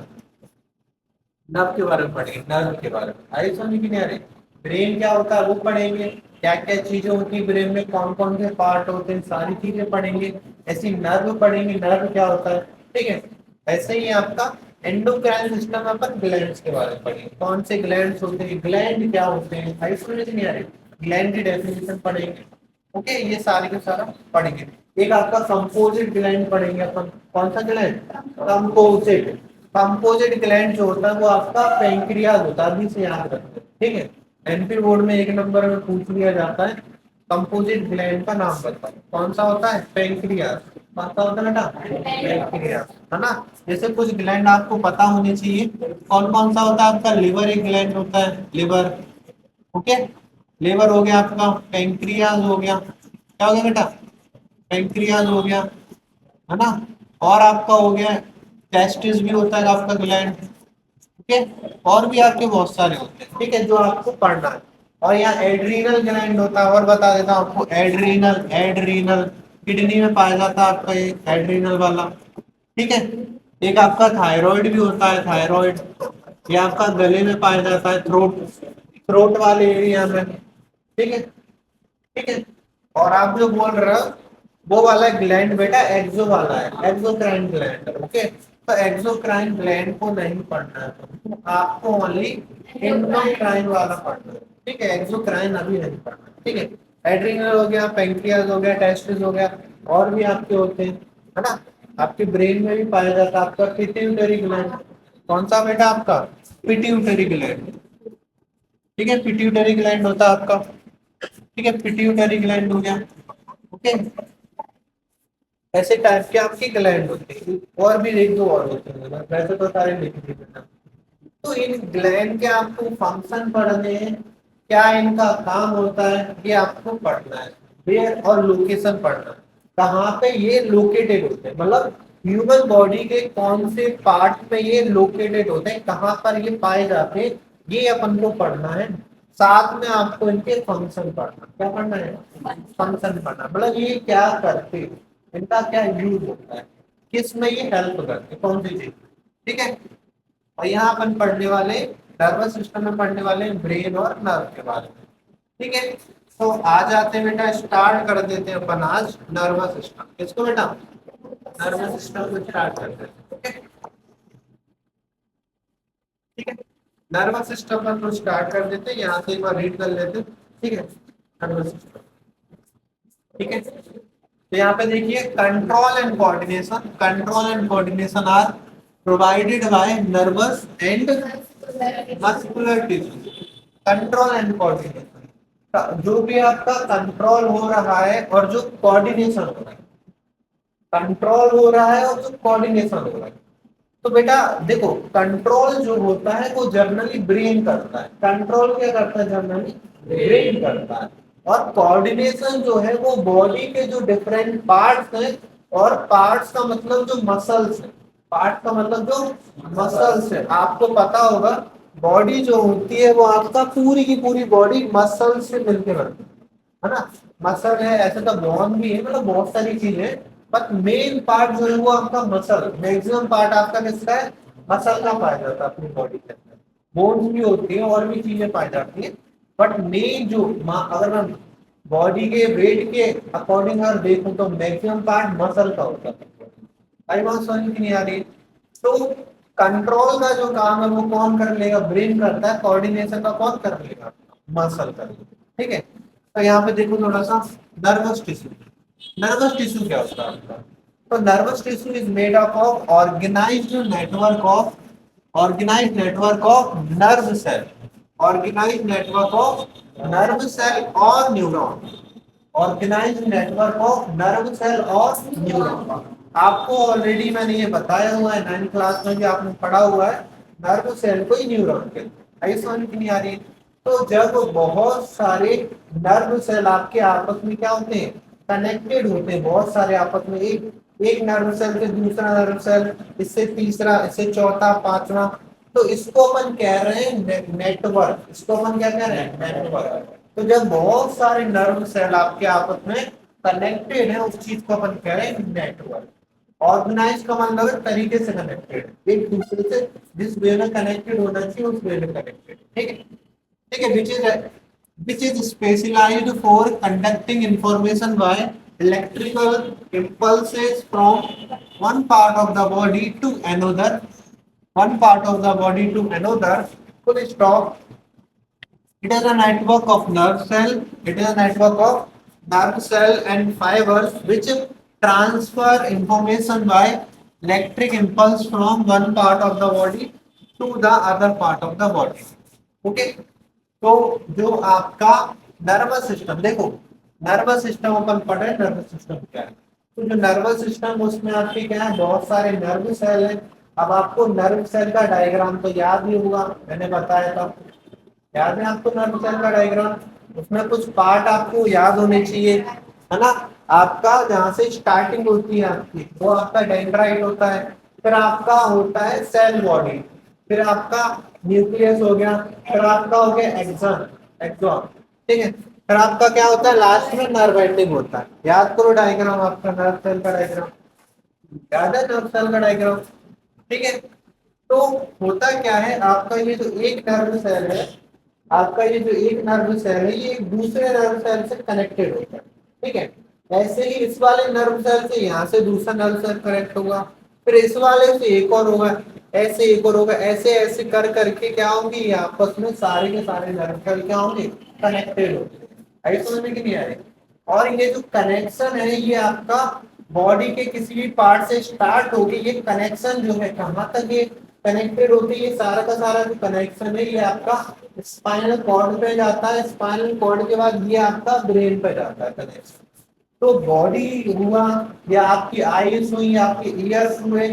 S1: नर्व के बारे में पढ़ेंगे, नर्व के बारे में। आई समझ में नहीं आ रही? ब्रेन क्या होता है वो पढ़ेंगे, क्या क्या चीजें होती है ब्रेन में, कौन कौन से पार्ट होते हैं, सारी चीजें पढ़ेंगे। ऐसी नर्व पढ़ेंगे, नर्व क्या होता है, ठीक है। ऐसे ही आपका एंडोक्राइन सिस्टम में अपन ग्लैंड्स के बारे में पढ़ेंगे, कौन से ग्लैंड्स होते हैं, ग्लैंड क्या होते हैं। आई समझ नहीं आ रही? ग्लैंड की डेफिनेशन पढ़ेंगे, ओके, ये सारे के सारा पढ़ेंगे। एक आपका कंपोजिट ग्लैंड पढ़ेंगे अपन, कौन सा ग्लैंड? कंपोजिट, कंपोजिट ग्लैंड जो होता है वो आपका पेंक्रियाज होता है, अभी से याद रखते हैं, ठीक है। एमपी बोर्ड में 1 नंबर में पूछ लिया जाता है, कंपोजिट ग्लैंड का नाम बताओ, कौन सा होता है? पेंक्रियाज। कौन सा होता है बेटा? पेंक्रियाज, है ना। जैसे कुछ ग्लैंड आपको पता होने चाहिए, कौन कौन सा होता है आपका? लिवर एक ग्लैंड होता है, लिवर, ओके। लिवर हो गया आपका, पेंक्रियाज हो गया, क्या हो गया बेटा? पेंक्रियाज हो गया, है ना। और आपका हो गया टेस्टिस भी होता है आपका ग्लैंड, ठीक है। और भी आपके बहुत सारे होते हैं, ठीक है, जो आपको पढ़ना है। और यहाँ एड्रीनल ग्लैंड होता है, और बता देता हूँ आपको, एड्रीनल, एड्रीनल किडनी में पाया जाता है आपका ये एड्रीनल वाला, ठीक है। एक आपका थायराइड भी होता है, थायराइड, ये आपका गले में पाया जाता है, थ्रोट, थ्रोट वाले एरिया में, ठीक है, ठीक है। और आप जो बोल रहे हो वो वाला ग्लैंड बेटा एक्सो वाला है, एक्सोक्राइन ग्लैंड, ओके। तो एक्सोक्राइन ग्लैंड को नहीं पढ़ना है, तो आपको ओनली इंडोक्राइन वाला पढ़ना है, ठीक है। एक्सोक्राइन अभी नहीं पढ़ना, ठीक है। एड्रिनल हो गया, पेंक्रियाज हो गया, टेस्टिस हो गया, और भी आपके होते हैं, है ना। आपके ब्रेन में भी पाया जाता है आपका पिट्यूटरी ग्लैंड, कौन सा बेटा? आपका पिट्यूटरी ग्लैंड, ठीक है, पिट्यूटरी ग्लैंड होता है आपका, ठीक है, पिट्यूटरी ग्लैंड हो गया, ओके। ऐसे टाइप के आपके ग्लैंड होते हैं, और भी एक दो और होते हैं, वैसे तो सारे लिख दिए। तो इन ग्लैंड के आपको फंक्शन पढ़ने हैं, क्या इनका काम होता है, ये आपको पढ़ना है। वेयर और लोकेशन पढ़ना है, कहाँ पे ये लोकेटेड होते हैं, मतलब ह्यूमन बॉडी के कौन से पार्ट में ये लोकेटेड होते हैं, कहाँ पर ये पाए जाते हैं, ये अपन को पढ़ना है। साथ में आपको इनके फंक्शन पढ़ना, क्या पढ़ना है? फंक्शन पढ़ना, मतलब ये क्या करते हैं, इनका क्या यूज होता है, किस में ये हेल्प करते हैं, कौन सी चीज, ठीक है। और यहाँ अपन पढ़ने वाले नर्वस सिस्टम में पढ़ने वाले ब्रेन और नर्व के बारे में, ठीक है। तो आ जाते हैं बेटा, स्टार्ट कर देते हैं अपन आज नर्वस सिस्टम, किसको बेटा? नर्वस सिस्टम को स्टार्ट कर देते हैं, ओके, ठीक है। नर्वस सिस्टम पर तो स्टार्ट कर देते हैं, यहाँ से एक बार रीड कर लेते हैं, ठीक है। नर्वस सिस्टम, ठीक है। तो यहाँ पे देखिए, control and coordination, control and coordination are provided by nervous and muscular tissue. Control and coordination, जो भी आपका कंट्रोल हो रहा है और जो कोऑर्डिनेशन हो रहा है, कंट्रोल हो रहा है और जो कोऑर्डिनेशन हो रहा है, तो बेटा देखो, कंट्रोल जो होता है वो जनरली ब्रेन करता है, कंट्रोल क्या करता है? जनरली ब्रेन करता है। और कोऑर्डिनेशन जो है वो बॉडी के जो डिफरेंट पार्ट्स हैं, और पार्ट्स का मतलब जो मसल्स है, पार्ट का मतलब जो मसल्स है, आपको पता होगा बॉडी जो होती है वो आपका पूरी की पूरी बॉडी मसल से मिलकर बनती है ना। मसल है, ऐसे तो बोन भी है, मतलब बहुत सारी चीजें, बट मेन पार्ट जो है वो आपका मसल, मैक्सिमम पार्ट आपका किसका है? मसल का पाया जाता है अपनी बॉडी के अंदर। बोन्स भी होती है और भी चीजें पाई जाती है, बट मेन जो अगर मैं बॉडी के वेट के अकॉर्डिंग अगर देखूं तो मैक्सिमम पार्ट मसल का होता है। आई बात समझ की नहीं आ रही? तो कंट्रोल का जो काम है वो कौन कर लेगा? ब्रेन करता है। कोऑर्डिनेशन का कौन कर लेगा? मसल कर लेगा, ठीक है। तो यहाँ पे देखो थोड़ा सा, नर्वस टिश्यू, नर्वस टिश्यू क्या होता है आपका? तो nervous tissue is made up of organised network of, organised network of nerve cell, organised network of nerve cell और neuron, organised network of nerve cell और न्यूरॉन। आपको ऑलरेडी मैंने ये बताया हुआ है, 9th क्लास में भी आपने पढ़ा हुआ है, नर्व सेल को ही न्यूरॉन के, आई समझ की नहीं आ रही? तो जब बहुत सारे नर्व सेल आपके आपस में क्या होते हैं? कनेक्टेड होते हैं, बहुत सारे आपस में, एक एक नर्व सेल से दूसरा नर्व सेल, इससे तीसरा, इससे चौथा, पांचवा, तो इसको अपन कह रहे हैं नेटवर्क, इसको अपन क्या कह रहे हैं? नेटवर्क। तो जब बहुत सारे नर्व सेल आपके आपस में कनेक्टेड है, उस चीज को अपन कह रहे हैं नेटवर्क। ऑर्गेनाइज का मतलब है तरीके से कनेक्टेड, एक दूसरे से जिस वे में कनेक्टेड होना चाहिए उस वे में कनेक्टेड, ठीक है, ठीक है। Which is specialised for conducting information by electrical impulses from one part of the body to another, one part of the body to another, full stop. It is a network of nerve cell. It is a network of nerve cell and fibers which transfer information by electric impulse from one part of the body to the other part of the body. Okay, तो जो आपका नर्वस सिस्टम, देखो नर्वस सिस्टम अपन पढ़ रहे हैं, नर्वस सिस्टम क्या है। तो जो नर्वस सिस्टम उसमें आपके क्या है, बहुत सारे नर्व सेल हैं। अब आपको नर्व सेल का डायग्राम तो याद ही होगा, मैंने बताया था, याद है आपको नर्व सेल का डायग्राम। उसमें कुछ पार्ट आपको याद होने चाहिए, है ना। आपका जहाँ से स्टार्टिंग होती है आपकी, वो आपका डेंड्राइट होता है, फिर आपका होता है सेल बॉडी, फिर आपका न्यूक्लियस हो गया, फिर आपका हो गया एक्सॉन, एक्सॉन, ठीक है। फिर आपका क्या होता है, लास्ट में नर्व एंडिंग होता है। याद करो डायग्राम आपका नर्व सेल का डायग्राम, याद है नर्व सेल का डायग्राम, ठीक है। तो होता क्या है, आपका ये जो एक नर्व सेल है, आपका ये जो एक नर्व सेल है, ये एक दूसरे नर्व सेल से कनेक्टेड होता है, ठीक है। ऐसे ही इस वाले नर्व सेल से यहाँ से दूसरा नर्व सेल कनेक्ट होगा, फिर इस वाले से एक और होगा, ऐसे एक और होगा, ऐसे ऐसे कर करके क्या होंगे, ये आपस में सारे के सारे नर्व सेल क्या होंगे, कनेक्टेड होंगे। आई समझ में कि नहीं आ रही। और ये जो कनेक्शन है, ये आपका बॉडी के किसी भी पार्ट से स्टार्ट होगी, ये कनेक्शन जो है कहाँ तक ये कनेक्टेड होती है, ये सारा का सारा जो कनेक्शन है, ये आपका स्पाइनल कॉर्ड पे जाता है, स्पाइनल कॉर्ड के बाद ये आपका ब्रेन पे जाता है कनेक्शन। तो बॉडी हुआ, या आपकी आईज हुई, आपके ईयर्स हुए,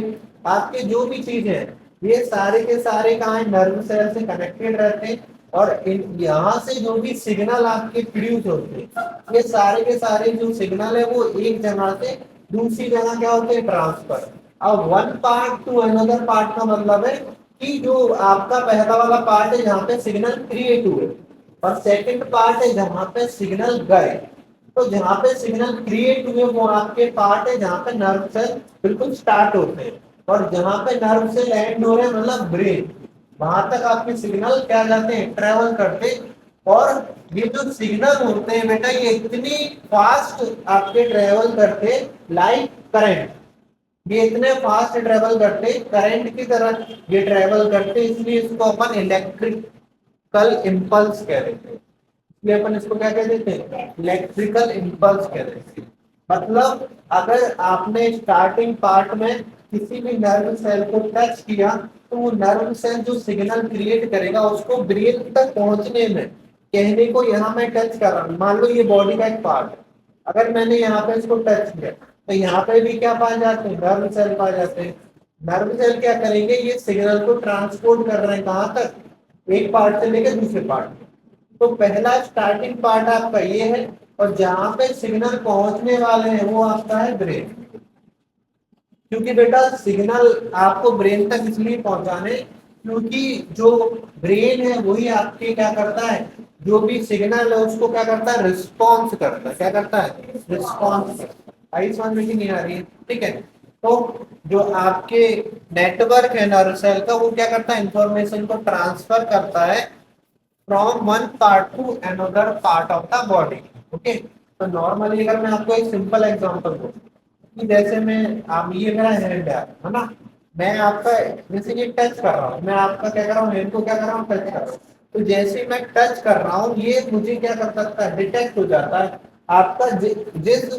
S1: आपके जो भी चीज है, ये सारे के सारे कहाँ नर्व सेल से कनेक्टेड रहते हैं। और इन यहाँ से जो भी सिग्नल आपके प्रोड्यूस होते हैं, ये सारे के सारे जो सिग्नल है वो एक जगह से दूसरी जगह क्या होते हैं, ट्रांसफर। अब one part two another part का मतलब है कि जो आपका पहला वाला पार्ट है जहाँ पे सिग्नल क्रिएट हुए, और सेकंड पार्ट है जहाँ पे सिग्नल गए। तो जहाँ पे सिग्नल क्रिएट हुए वो आपके पार्ट है जहाँ पे नर्व सेल बिल्कुल स्टार्ट होते हैं, और जहाँ पे नर्व सेल एंड हो रहे हैं मतलब ब्रेन, वहां तक आपके सिग्नल क्या जाते हैं, ट्रेवल करते हैं। और ये जो सिग्नल होते हैं बेटा, ये इतनी फास्ट आपके ट्रेवल करते लाइक करंट, ये इतने फास्ट ट्रेवल करते करंट की तरह ये ट्रेवल करते, इसलिए इसको अपन इलेक्ट्रिकल इम्पल्स कह देते हैं। इसलिए अपन इसको क्या कह देते हैं, इलेक्ट्रिकल इम्पल्स कह देते हैं। मतलब अगर आपने स्टार्टिंग पार्ट में किसी भी नर्व सेल को टच किया, तो वो नर्व सेल जो सिग्नल क्रिएट करेगा उसको ब्रेन तक पहुंचने में, कहने को यहाँ मैं टच कर रहा हूँ, मान लो ये बॉडी का एक पार्ट है, अगर मैंने यहाँ पे इसको टच किया, तो यहाँ पे भी क्या पाए जाते हैं, नर्व सेल पाए जाते हैं। नर्व सेल क्या करेंगे, ये सिग्नल को ट्रांसपोर्ट कर रहे हैं कहाँ तक, एक पार्ट से लेकर दूसरे पार्ट में। तो पहला स्टार्टिंग पार्ट आपका ये है, और जहां पे सिग्नल पहुंचने वाले हैं वो आपका है ब्रेन। क्योंकि बेटा सिग्नल आपको ब्रेन तक इसलिए पहुंचाने, क्योंकि जो ब्रेन है वही आपके क्या करता है, जो भी सिग्नल है उसको क्या करता है, रिस्पॉन्स करता है, क्या करता है, रिस्पॉन्स। आई समझ में कि नहीं आ रही है, ठीक है। तो जो आपके नेटवर्क है नर्व सेल का, वो क्या करता है, इंफॉर्मेशन को ट्रांसफर करता है from one part two another part of the body. Okay, तो नॉर्मली अगर मैं आपको एक सिंपल एग्जांपल दूं कि जैसे मैं, आप ये मेरा हैंड है ना, मैं आपका जैसे ये टच कर रहा हूँ, मैं आपका क्या कर रहा हूँ, हैंड को क्या कर रहा हूँ, टच कर रहा हूँ। तो जैसे ही मैं टच कर रहा हूँ, ये मुझे क्या कर सकता है, डिटेक्ट हो जाता है आपका जिस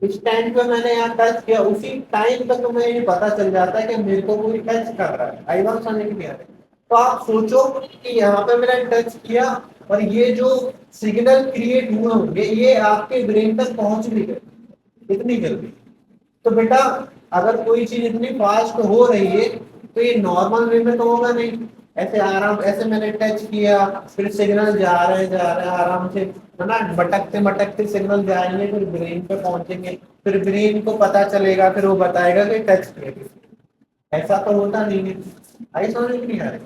S1: स्टैंड पे मैंने यहाँ टच किया, उसी टाइम तक तो मुझे ये पता चल जाता है कि मेरे को कोई टच कर रहा है। आई बात समझ में आ रही है। तो आप सोचो कि यहाँ पे मैंने टच किया, और ये जो सिग्नल क्रिएट हुए होंगे ये आपके ब्रेन तक पहुंच भी गए इतनी जल्दी। तो बेटा अगर कोई चीज इतनी फास्ट हो रही है, तो ये नॉर्मल वे में तो होगा नहीं, ऐसे आराम, ऐसे मैंने टच किया, फिर सिग्नल जा रहे हैं आराम से, है ना, भटकते भटकते सिग्नल जाएंगे, फिर ब्रेन पे पहुंचेंगे, फिर ब्रेन को पता चलेगा, फिर वो बताएगा कि टच किया। ऐसा तो होता नहीं है। आई समझ में नहीं आ रही।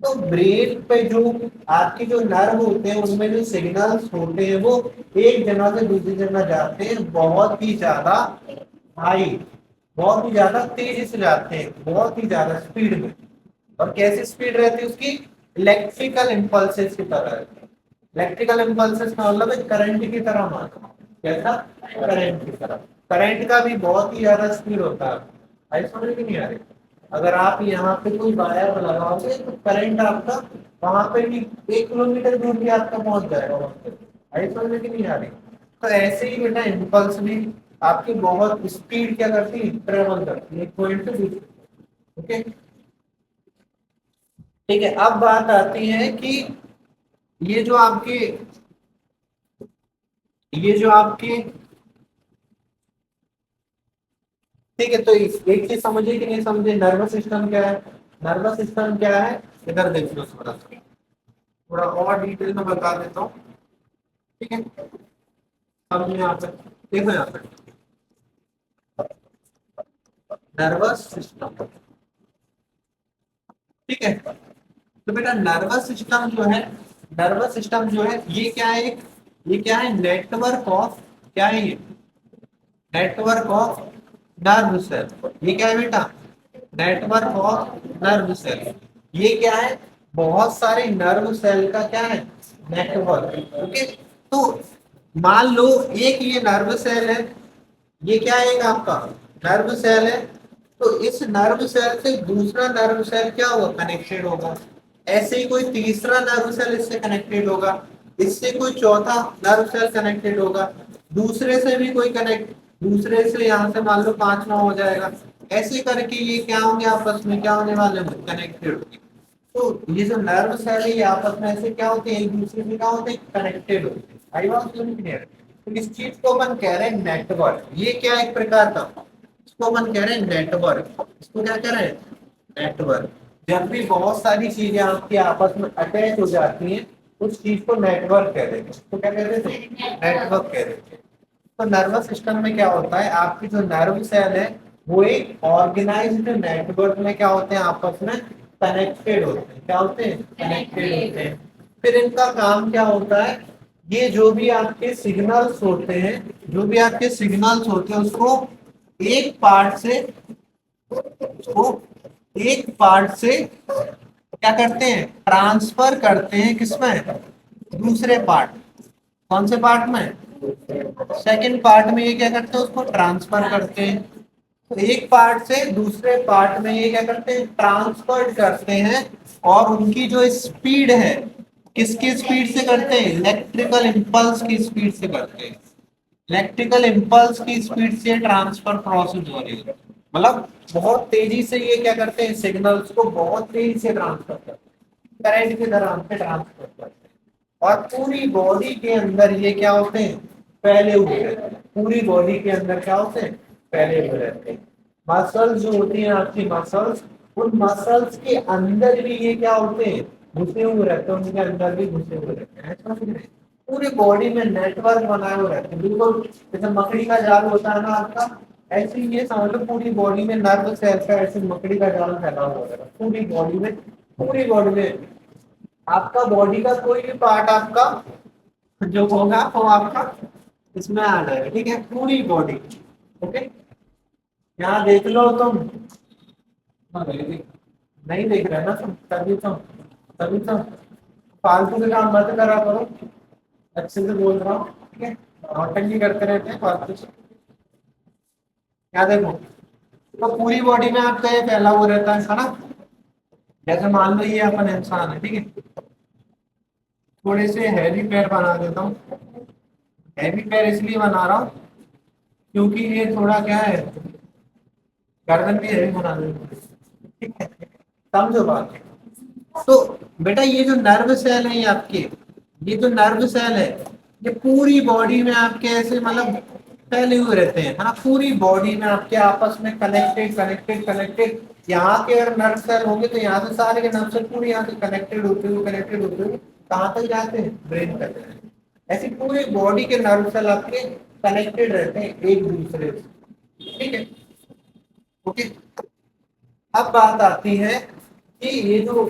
S1: तो ब्रेन पे जो आपके जो नर्व होते हैं, उनमें जो सिग्नल्स होते हैं वो एक जगह से दूसरी जगह जाते हैं, बहुत ही ज्यादा हाई, बहुत ही ज्यादा तेजी से जाते हैं, बहुत ही ज्यादा स्पीड में। और कैसी स्पीड रहती है उसकी, इलेक्ट्रिकल इम्पल्सेस की तरह रहती है। इलेक्ट्रिकल इम्पल्सेस का मतलब है करंट की तरह माना, कैसा, करंट की तरह। करंट का भी बहुत ही ज्यादा स्पीड होता है। आई समझ में नहीं आ रही। अगर आप यहाँ पे कोई वायर लगाओगे तो करंट आपका वहां पे भी 1 किलोमीटर दूर भी आपका पहुंच जाएगा वहां पे। आई समझ में कि नहीं आ रही। तो ऐसे ही बेटा इम्पल्स भी आपकी बहुत स्पीड क्या करती है, ट्रेवल करती है एक पॉइंट से दूसरे। ओके, ठीक है। अब बात आती है कि ये जो आपके ये जो आपके ठीक है, तो एक चीज समझिए कि नहीं समझे, नर्वस सिस्टम क्या है। नर्वस सिस्टम क्या है, इधर देख लो थोड़ा सा, थोड़ा और डिटेल में बता देता हूँ। ठीक है, अब यहाँ पे देखो, यहाँ पे नर्वस सिस्टम, ठीक है। तो बेटा नर्वस सिस्टम जो है, नर्वस सिस्टम जो है ये क्या है, ये क्या है, नेटवर्क ऑफ, क्या है ये, नेटवर्क ऑफ नर्व सेल। ये क्या है बेटा, नेटवर्क ऑफ नर्व सेल। ये क्या है, बहुत सारे नर्व सेल का क्या है, नेटवर्क। ओके, तो मान लो एक ये नर्व सेल है, ये क्या है, एक आपका नर्व सेल है। तो इस नर्व सेल से दूसरा नर्व सेल क्या होगा, कनेक्टेड होगा। ऐसे ही कोई तीसरा नर्व सेल इससे कनेक्टेड होगा, इससे कोई चौथा नर्व सेल कनेक्टेड होगा, दूसरे से भी कोई कनेक्ट, दूसरे से यहाँ से मान लो पांचवा हो जाएगा। ऐसे करके ये क्या होंगे, आपस में क्या होने वाले हैं, कनेक्टेड होंगे। तो ये जो नर्व सेल है ये आपस में ऐसे क्या होते हैं, एक दूसरे से क्या होते हैं, कनेक्टेड होते हैं। आई बात समझ में आ रही है? तो इस चीज को अपन कह रहे हैं नेटवर्क। ये क्या है, एक प्रकार का, इसको अपन कह रहे हैं नेटवर्क। इसको क्या कह रहे हैं, नेटवर्क। जब भी बहुत सारी चीजें आपकी आपस में अटैच हो जाती हैं, उस चीज को नेटवर्क कह देते हैं। तो क्या कहते थे, नेटवर्क कह देते हैं। तो नर्वस सिस्टम में क्या होता है, आपकी जो नर्व सेल है वो एक ऑर्गेनाइज्ड नेटवर्क में क्या होते हैं, आपस में कनेक्टेड होते हैं। क्या होते हैं, कनेक्टेड होते हैं। फिर इनका काम क्या होता है, ये जो भी आपके सिग्नल्स होते हैं, जो भी आपके सिग्नल्स होते हैं उसको एक पार्ट से, उसको एक पार्ट से क्या करते हैं, ट्रांसफर करते हैं, किसमें, दूसरे पार्ट। कौन से पार्ट में, सेकंड पार्ट में ये क्या करते हैं, उसको ट्रांसफर करते हैं। तो एक पार्ट से दूसरे पार्ट में ये क्या करते हैं, ट्रांसफर करते हैं। और उनकी जो स्पीड है, किसकी स्पीड से करते हैं, इलेक्ट्रिकल इम्पल्स की स्पीड से करते हैं। इलेक्ट्रिकल इम्पल्स की स्पीड से ट्रांसफर प्रोसेस हो रही है। मतलब बहुत तेजी से ये क्या करते हैं, सिग्नल्स को बहुत तेजी से ट्रांसफर करते हैं, करंट के दौरान पे ट्रांसफर करते हैं। और पूरी बॉडी के अंदर ये क्या होते हैं, फैले हुए रहते हैं। पूरी बॉडी के अंदर क्या होते हैं, फैले हुए रहते हैं। मसल्स जो होती हैं आपकी, मसल्स, उन मसल्स के अंदर भी ये क्या होते हैं, घुसे हुए रहते हैं, उनके अंदर भी घुसे हुए रहते हैं। समझ रहे हैं? पूरी बॉडी में नेटवर्क बनाए हुए रहते हैं, बिल्कुल जैसे मकड़ी का जाल होता है ना आपका, ऐसे ही ये समझ लो पूरी बॉडी में नर्व सेल का ऐसे मकड़ी का जाल फैला हुआ है पूरी बॉडी में। पूरी बॉडी में आपका बॉडी का कोई भी पार्ट आपका जो होगा वो आपका इसमें आ जाएगा। ठीक है, पूरी बॉडी। ओके, यहाँ देख लो तुम, नहीं देख रहे ना तुम, तभी तो फालतू के काम मत करा करो, अच्छे से बोल रहा हूँ। ठीक है, नौटंकी करते रहते हैं फालतू से। क्या देखो, तो पूरी बॉडी में आपका ये फैला हुआ रहता है ना। जैसे मान लो ये अपन इंसान है, ठीक है, थोड़े से हैवी पैर बना देता हूँ। हैवी पैर इसलिए बना रहा हूँ क्योंकि ये थोड़ा क्या है, गर्दन भी हैवी बना देता हूँ। ठीक है, समझो बात। तो बेटा ये जो नर्व सेल है ये आपके, ये जो नर्व सेल है ये पूरी बॉडी में आपके ऐसे मतलब फैले हुए रहते हैं, है ना। पूरी बॉडी में आपके आपस में कनेक्टेड कनेक्टेड कनेक्टेड। यहाँ के अगर नर्व सेल होंगे तो यहाँ से सारे के नर्व सेल पूरे यहाँ से कनेक्टेड होते हुए कहाँ तक जाते हैं, ब्रेन तक जाते हैं। ऐसे पूरी बॉडी के नर्व सेल आपके कनेक्टेड रहते हैं एक दूसरे से। ठीक है, ओके। अब बात आती है कि ये जो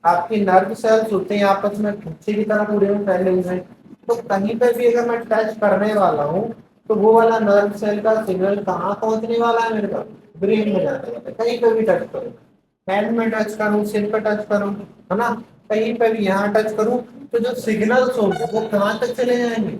S1: आपके नर्व सेल्स होते हैं आपस में गुच्छे की तरह पूरे में फैले हुए हैं। तो कहीं पर भी अगर मैं टच करने वाला हूँ तो वो वाला नर्व सेल का सिग्नल कहाँ पहुंचने वाला है, मेरे पास ब्रेन में जाने वाला है। कहीं पर भी टच करूँ, हैंड में टच करूँ, सिर पर टच करूँ, है ना, कहीं पर भी यहाँ टच करूँ, तो जो सिग्नल्स होंगे वो कहाँ तक चले जाएंगे,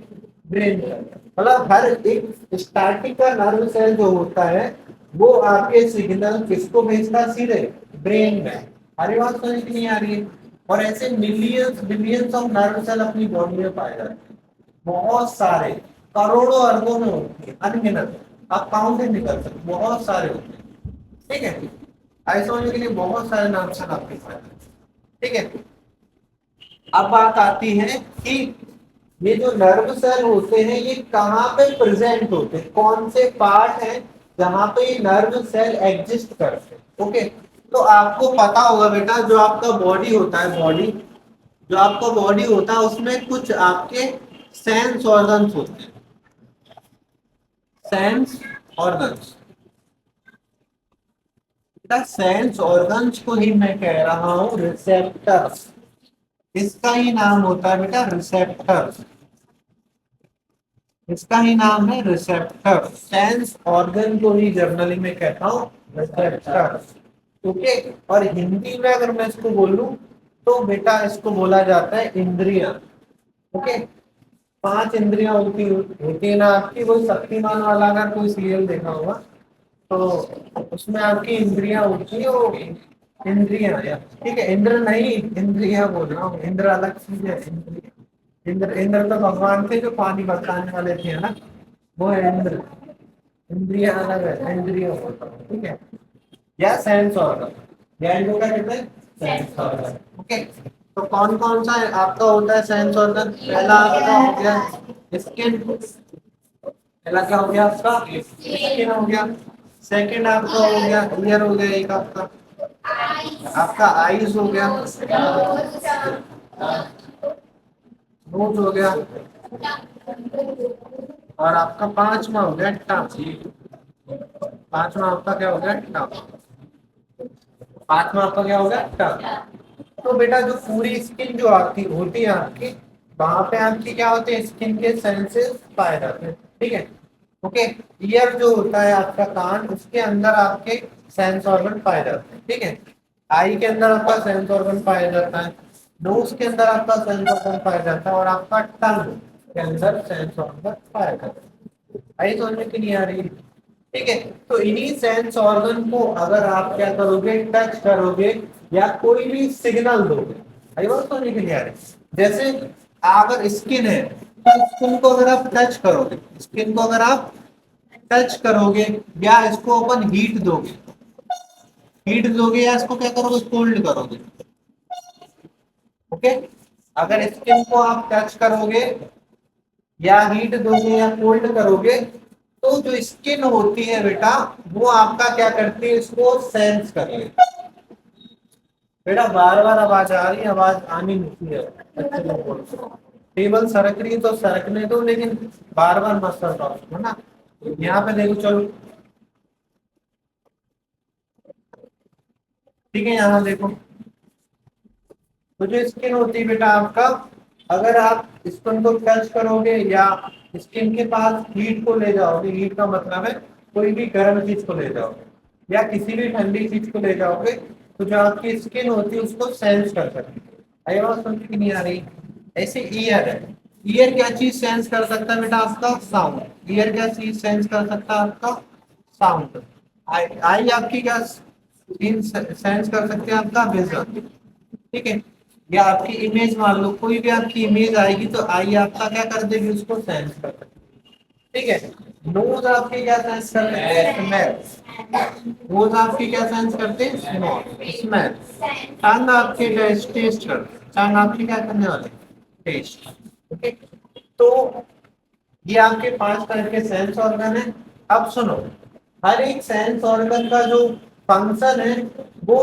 S1: ब्रेन में। मतलब हर एक स्टार्टिंग का नर्व सेल जो होता है वो आपके सिग्नल किसको भेजता है, सीधे ब्रेन में। हमारी बात समझ में नहीं आ रही है। और ऐसे millions billions of nerve cell अपनी बॉडी में पाए जाते हैं, बहुत सारे। करोड़ों अरबों में होती है, अनगिनत, आप काउंट ही नहीं कर सकते, बहुत सारे होते हैं। ठीक है, ऐसे समझने के लिए बहुत सारे नाम से आपके पास। ठीक है, अब बात आती है कि ये जो नर्व सेल होते हैं ये कहाँ पे प्रेजेंट होते हैं, कौन से पार्ट है जहाँ पे ये नर्व सेल एग्जिस्ट करते हैं। ओके, तो आपको पता होगा बेटा, जो आपका बॉडी होता है, बॉडी, जो आपका बॉडी होता है उसमें कुछ आपके सेंस ऑर्गन्स होते हैं, सेंस ऑर्गन्स। बेटा सेंस ऑर्गन्स को ही मैं कह रहा हूं रिसेप्टर्स, इसका ही नाम होता है बेटा रिसेप्टर्स, इसका ही नाम है रिसेप्टर। सेंस ऑर्गन को ही जर्नली में कहता हूँ रिसेप्टर। ओके, और हिंदी में अगर मैं इसको बोलूं तो बेटा इसको बोला जाता है इंद्रियां। ओके, पांच इंद्रियां होती है ना आपकी, वो शक्तिमान वाला अगर कोई सीरियल देखा होगा तो उसमें आपकी इंद्रियां होती है, वो इंद्रियां या ठीक है, इंद्र नहीं, इंद्रियां बोल रहा हूँ, इंद्र अलग चीज है, इंद्रिया। इंद्र, इंद्र तो भगवान थे जो पानी बरसाने वाले थे ना, वो है इंद्र। इंद्रिया अलग है, इंद्रिया होता है, ठीक है, या सेंस ऑर्गन, या इनको क्या कहते हैं, सेंस ऑर्गन। ओके, तो कौन कौन सा है आपका होता है सेंस ऑर्गन? पहला आपका हो गया स्किन, पहला क्या हो गया आपका स्किन हो गया। सेकंड आपका हो गया ईयर हो गया, एक आपका, आपका आईज हो गया, नोज हो गया, और आपका पांचवा हो गया टंग। पांचवा आपका क्या हो गया टंग, पांचवा आपका क्या हो गया टंग। तो बेटा जो पूरी स्किन जो आपकी होती है आपकी, वहां पे आपकी क्या होते हैं, स्किन के सेंसेस पाए जाते हैं। ठीक है, ओके, ईयर जो होता है आपका कान, उसके अंदर आपके सेंस ऑर्गन पाए जाते हैं। ठीक है, आई के अंदर आपका सेंस ऑर्गन पाया जाता है, नोज के अंदर आपका सेंस ऑर्गन पाया जाता है, और आपका टंग के अंदर सेंस ऑर्गन पाया जाता है। आई समझ में कि नहीं आ रही है? ठीक है, तो इन्हीं सेंस ऑर्गन को अगर आप क्या करोगे, टच करोगे या कोई भी सिग्नल दोगे, आई बात समझ में नहीं आ रही? जैसे अगर स्किन है तो स्किन को अगर आप टच करोगे, स्किन को अगर आप टच करोगे या इसको अपन हीट दोगे, हीट दोगे या इसको क्या करोगे, कोल्ड करोगे। ओके, अगर स्किन को आप टच करोगे या हीट दोगे या कोल्ड करोगे, तो जो स्किन होती है बेटा वो आपका क्या करती है, इसको सेंस कर लेती है। बेटा बार बार आवाज आ रही है, आवाज आनी नहीं है, अच्छे से बोलो। टेबल सरक रही है तो सरकने दो, लेकिन बार बार मत सरकाओ उसको, है ना। यहाँ पे देखो, चलो ठीक है, यहाँ देखो, तो जो स्किन होती है बेटा आपका, अगर आप स्किन को टच करोगे या स्किन के पास हीट को ले जाओगे, हीट का मतलब है कोई भी गर्म चीज को ले जाओगे या किसी भी ठंडी चीज को ले जाओगे, तो जो आपकी स्किन होती है उसको सेंस कर सकती है। आई बात समझ में नहीं आ रही? ऐसे ईयर है, ईयर क्या चीज सेंस कर सकता है बेटा, आपका साउंड। ईयर क्या चीज सेंस कर सकता है, आपका साउंड। आई आई आपकी क्या चीज सेंस कर सकते हैं, आपका विजन। ठीक है, या आपकी इमेज मान लो, कोई भी आपकी इमेज आएगी तो आई आपका क्या कर देगी, उसको सेंस कर देगी। ठीक है, नोज आपके क्या सेंस करते हैं, स्मेल। नोज आपके क्या सेंस करते हैं, स्मेल। टंग आपके टेस्ट टेस्ट करते हैं, टंग आपके क्या करने वाले, टेस्ट। ओके, तो ये आपके पांच तरह के सेंस ऑर्गन है। अब सुनो, हर एक सेंस ऑर्गन का जो फंक्शन है वो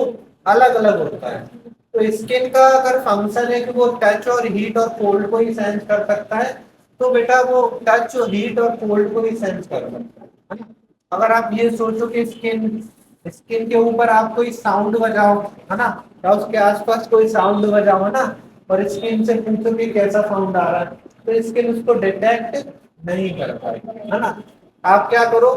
S1: अलग अलग होता है। तो स्किन का अगर फंक्शन है कि वो टच और हीट और कोल्ड को ही सेंस कर सकता है, तो बेटा वो टच और हीट और कोल्ड को ही सेंस कर सकता है ना। अगर आप ये सोचो कि स्किन, स्किन के ऊपर आप कोई साउंड बजाओ, है ना, या उसके आसपास कोई साउंड बजाओ, है ना, और स्किन से पूछो कि कैसा साउंड आ रहा है, तो स्किन उसको डिटेक्ट नहीं कर पाएगी, है ना। आप क्या करो,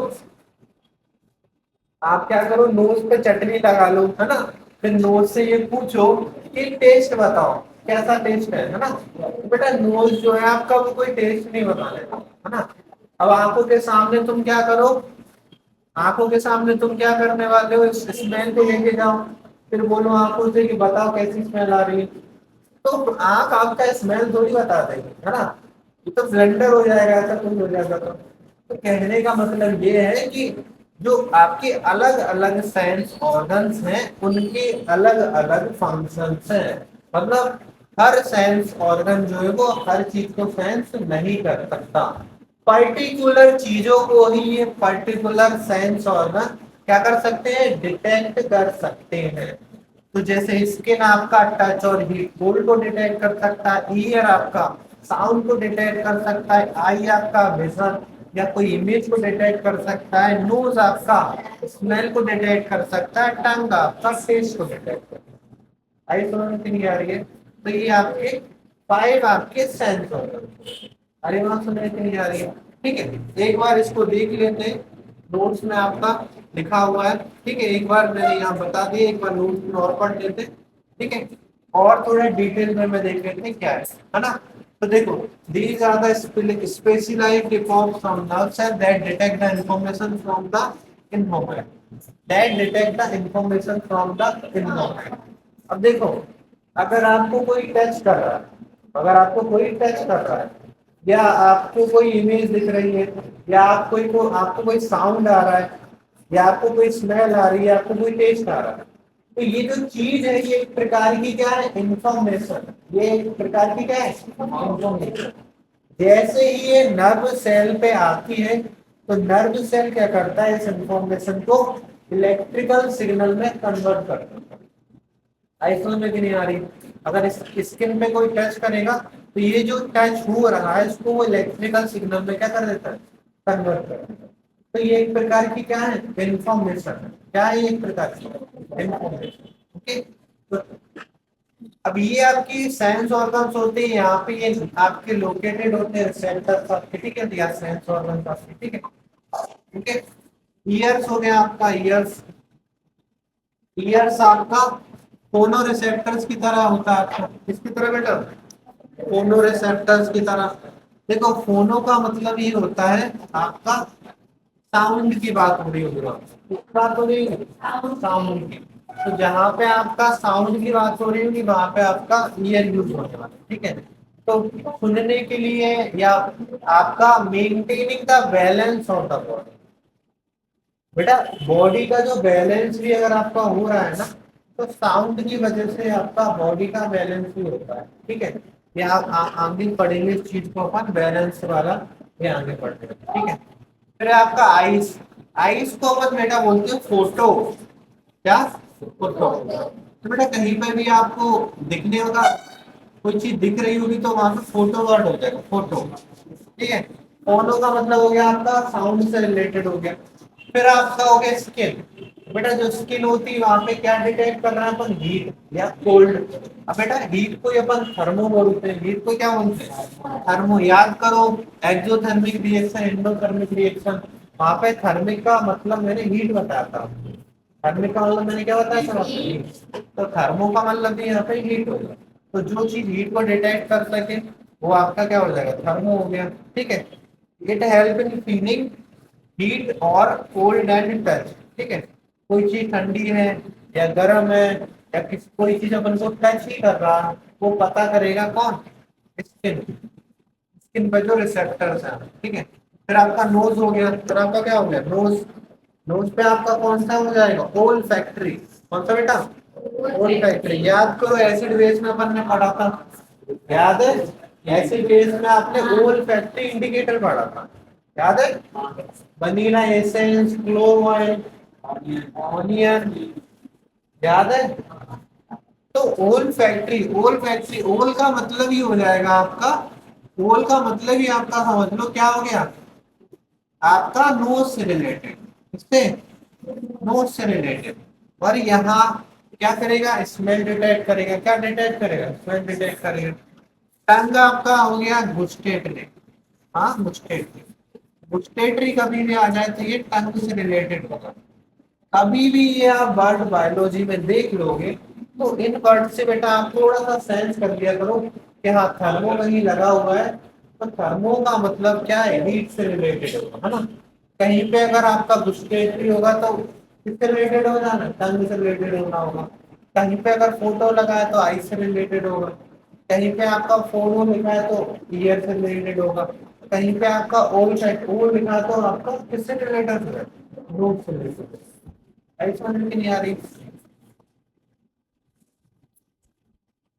S1: आप क्या करो, नोज पे चटनी लगा लो, है ना, फिर नोज से ये पूछो कि टेस्ट बताओ कैसा टेस्ट है ना, तो बेटा नोज जो है आपका वो कोई टेस्ट नहीं बताने का, है ना। अब आंखों के सामने तुम क्या करो, आंखों के सामने तुम क्या करने वाले हो, इस स्मेल को लेके जाओ, फिर बोलो आंखों से कि बताओ कैसी स्मेल आ रही है, तो आंख आपका स्मेल थोड़ी बता देगी, है ना। ये तो ब्लेंडर हो जाएगा, ऐसा कुछ हो जाएगा। तो कहने का मतलब ये है कि जो आपके अलग अलग सेंस ऑर्गन्स हैं उनके अलग अलग फंक्शंस हैं। मतलब हर सेंस ऑर्गन जो है वो हर चीज को सेंस नहीं कर सकता, पर्टिकुलर चीजों को ही ये पर्टिकुलर सेंस ऑर्गन क्या कर सकते हैं, डिटेक्ट कर सकते हैं। तो जैसे स्किन आपका टच और हीट कोल्ड को डिटेक्ट कर सकता है, ईयर आपका साउंड को डिटेक्ट कर सकता है, आई आपका विजन या कोई इमेज को डिटेक्ट कर सकता है, नोज आपका स्मेल को डिटेक्ट कर सकता है, टंग आपका टेस्ट को डिटेक्ट कर सकता है। आई समझ में नहीं आ रही है? तो ये आपके 5 आपके सेंस ऑर्गन। अरे वहां समझ में नहीं आ रही है? ठीक है, एक बार इसको देख लेते हैं, नोट्स में आपका लिखा हुआ है। ठीक है, एक बार मैंने यहाँ बता दिया, एक बार नोट्स में और पढ़ लेते हैं। ठीक है, और थोड़ा डिटेल में मैं देख लेते हैं क्या है ना। तो देखो, these are the specialized epochs from nerve cell that detect the information from the environment, that detect the information from the environment। अब देखो, अगर आपको कोई टच कर रहा है, अगर आपको कोई टच कर रहा है, या आपको कोई इमेज दिख रही है, या आपको कोई साउंड आ रहा है, या आपको कोई स्मेल आ रही है, आपको कोई टेस्ट आ रहा है, तो ये जो चीज है ये एक प्रकार की क्या है, इंफॉर्मेशन। ये एक प्रकार की क्या है, इंफॉर्मेशन। जैसे ही ये नर्व सेल पे आती है तो नर्व सेल क्या करता है, इस इंफॉर्मेशन को इलेक्ट्रिकल सिग्नल में कन्वर्ट करता है। आईफोन में भी नहीं आ रही। अगर इस स्किन पे कोई टच करेगा तो ये जो टच हो रहा है इसको वो इलेक्ट्रिकल सिग्नल में क्या कर देता है, कन्वर्ट कर देता है। तो ये एक प्रकार की क्या है, इंफॉर्मेशन है। क्या है, एक प्रकार की इंफॉर्मेशन। ओके, तो अब ये आपकी सेंस ऑर्गन्स होते हैं, यहाँ पे ये आपके लोकेटेड होते हैं सेंटर्स आपके। ठीक है, या सेंस ऑर्गन्स आपके। ठीक है, ओके। ईयर्स हो गया आपका, ईयर्स। ईयर्स आपका फोनो रिसेप्टर्स की तरह होता है आपका। किसकी तरह बेटा, फोनो रिसेप्टर्स की तरह। देखो, फोनो का मतलब ये होता है आपका साउंड की बात हो रही होगी, किस बात हो रही है, साउंड की। तो जहाँ पे आपका साउंड की बात हो रही होगी वहां पे आपका ईयर यूज होने वाला है। ठीक है, तो सुनने के लिए या आपका maintaining the balance of the body. बेटा, बॉडी का जो बैलेंस भी अगर आपका हो रहा है ना, तो साउंड की वजह से आपका बॉडी का बैलेंस भी होता है। ठीक है, ये आप आगे पढ़ेंगे इस चीज को अपन, बैलेंस वाला ये आगे पढ़ते हैं। ठीक है, फिर आपका आइस। आइस को अपन बेटा बोलते हैं फोटो। क्या, फोटो। तो बेटा कहीं पर भी आपको दिखने होगा, कोई चीज दिख रही होगी तो वहां पे फोटो वर्ड हो जाएगा, फोटो। ठीक है, फोनो का मतलब हो गया आपका साउंड से रिलेटेड हो गया। फिर आपका हो गया स्किन। बेटा जो स्किन होती है वहां पे क्या डिटेक्ट कर रहे हैं अपन, हीट या कोल्ड। अब बेटा हीट को ही अपन थर्मो बोलते हैं, हीट को क्या बोलते हैं, थर्मो। याद करो, एक्सोथर्मिक रिएक्शन, एंडोथर्मिक रिएक्शन। वहां पे थर्मिक का मतलब मैंने हीट बताया था, थर्मिक का मतलब मैंने क्या बताया था, हीट। तो थर्मो का मतलब भी यहाँ पे हीट होगा। तो जो चीज हीट को डिटेक्ट कर सके वो आपका क्या हो जाएगा, थर्मो हो गया। ठीक है, it help in feeling heat और कोल्ड एंड टच। ठीक है, कोई चीज ठंडी है या गर्म है, या कोई चीज अपन को टच ही कर रहा है, वो पता करेगा कौन, स्किन। स्किन पे जो रिसेप्टर्स हैं। ठीक है, फिर आपका नोज हो गया, फिर आपका क्या हो गया, नोज। नोज पे आपका कौन सा हो जाएगा, ओल फैक्ट्री। कौन सा बेटा, ओल फैक्ट्री। याद करो, एसिड बेस में अपन ने पढ़ा था, याद है, एसिड बेस में आपने ओल फैक्ट्री इंडिकेटर पढ़ा था, याद है, vanilla essence, clove oil, onion, याद है। तो ओल फैक्ट्री, ओल फैक्ट्री, ओल का मतलब ही हो जाएगा आपका, ओल का मतलब ही आपका समझ लो क्या हो गया, आपका नोज से रिलेटेड। किससे, नोज से रिलेटेड। और यहाँ क्या करेगा, स्मेल डिटेक्ट करेगा। क्या डिटेक्ट करेगा, स्मेल डिटेक्ट करेगा। टंग आपका हो गया गुस्टेटरी। हाँ, गुस्टेटरी। गुस्टेटरी कभी भी आ जाए तो ये टंग से रिलेटेड होगा। कभी भी ये आप बर्ड बायोलॉजी में देख लोगे तो इन बर्ड से बेटा आप थोड़ा सा सेंस कर लिया करो कि हाँ थर्मो कहीं लगा हुआ है, तो थर्मो का मतलब क्या है, हीट से रिलेटेड होगा, है ना। कहीं पे अगर आपका गुस्टेटरी होगा तो किससे रिलेटेड होगा ना, टंग से रिलेटेड होना होगा। कहीं पे अगर फोटो लगा है तो आई से रिलेटेड होगा। कहीं पे आपका फोन वो लिखा है तो ईयर से रिलेटेड होगा, कहीं पे आपका ओल्ड साइड वो लिखा है तो आपका किससे रिलेटेड है, रूट से रिलेटेड। ऐसा समझ में नहीं आ रही?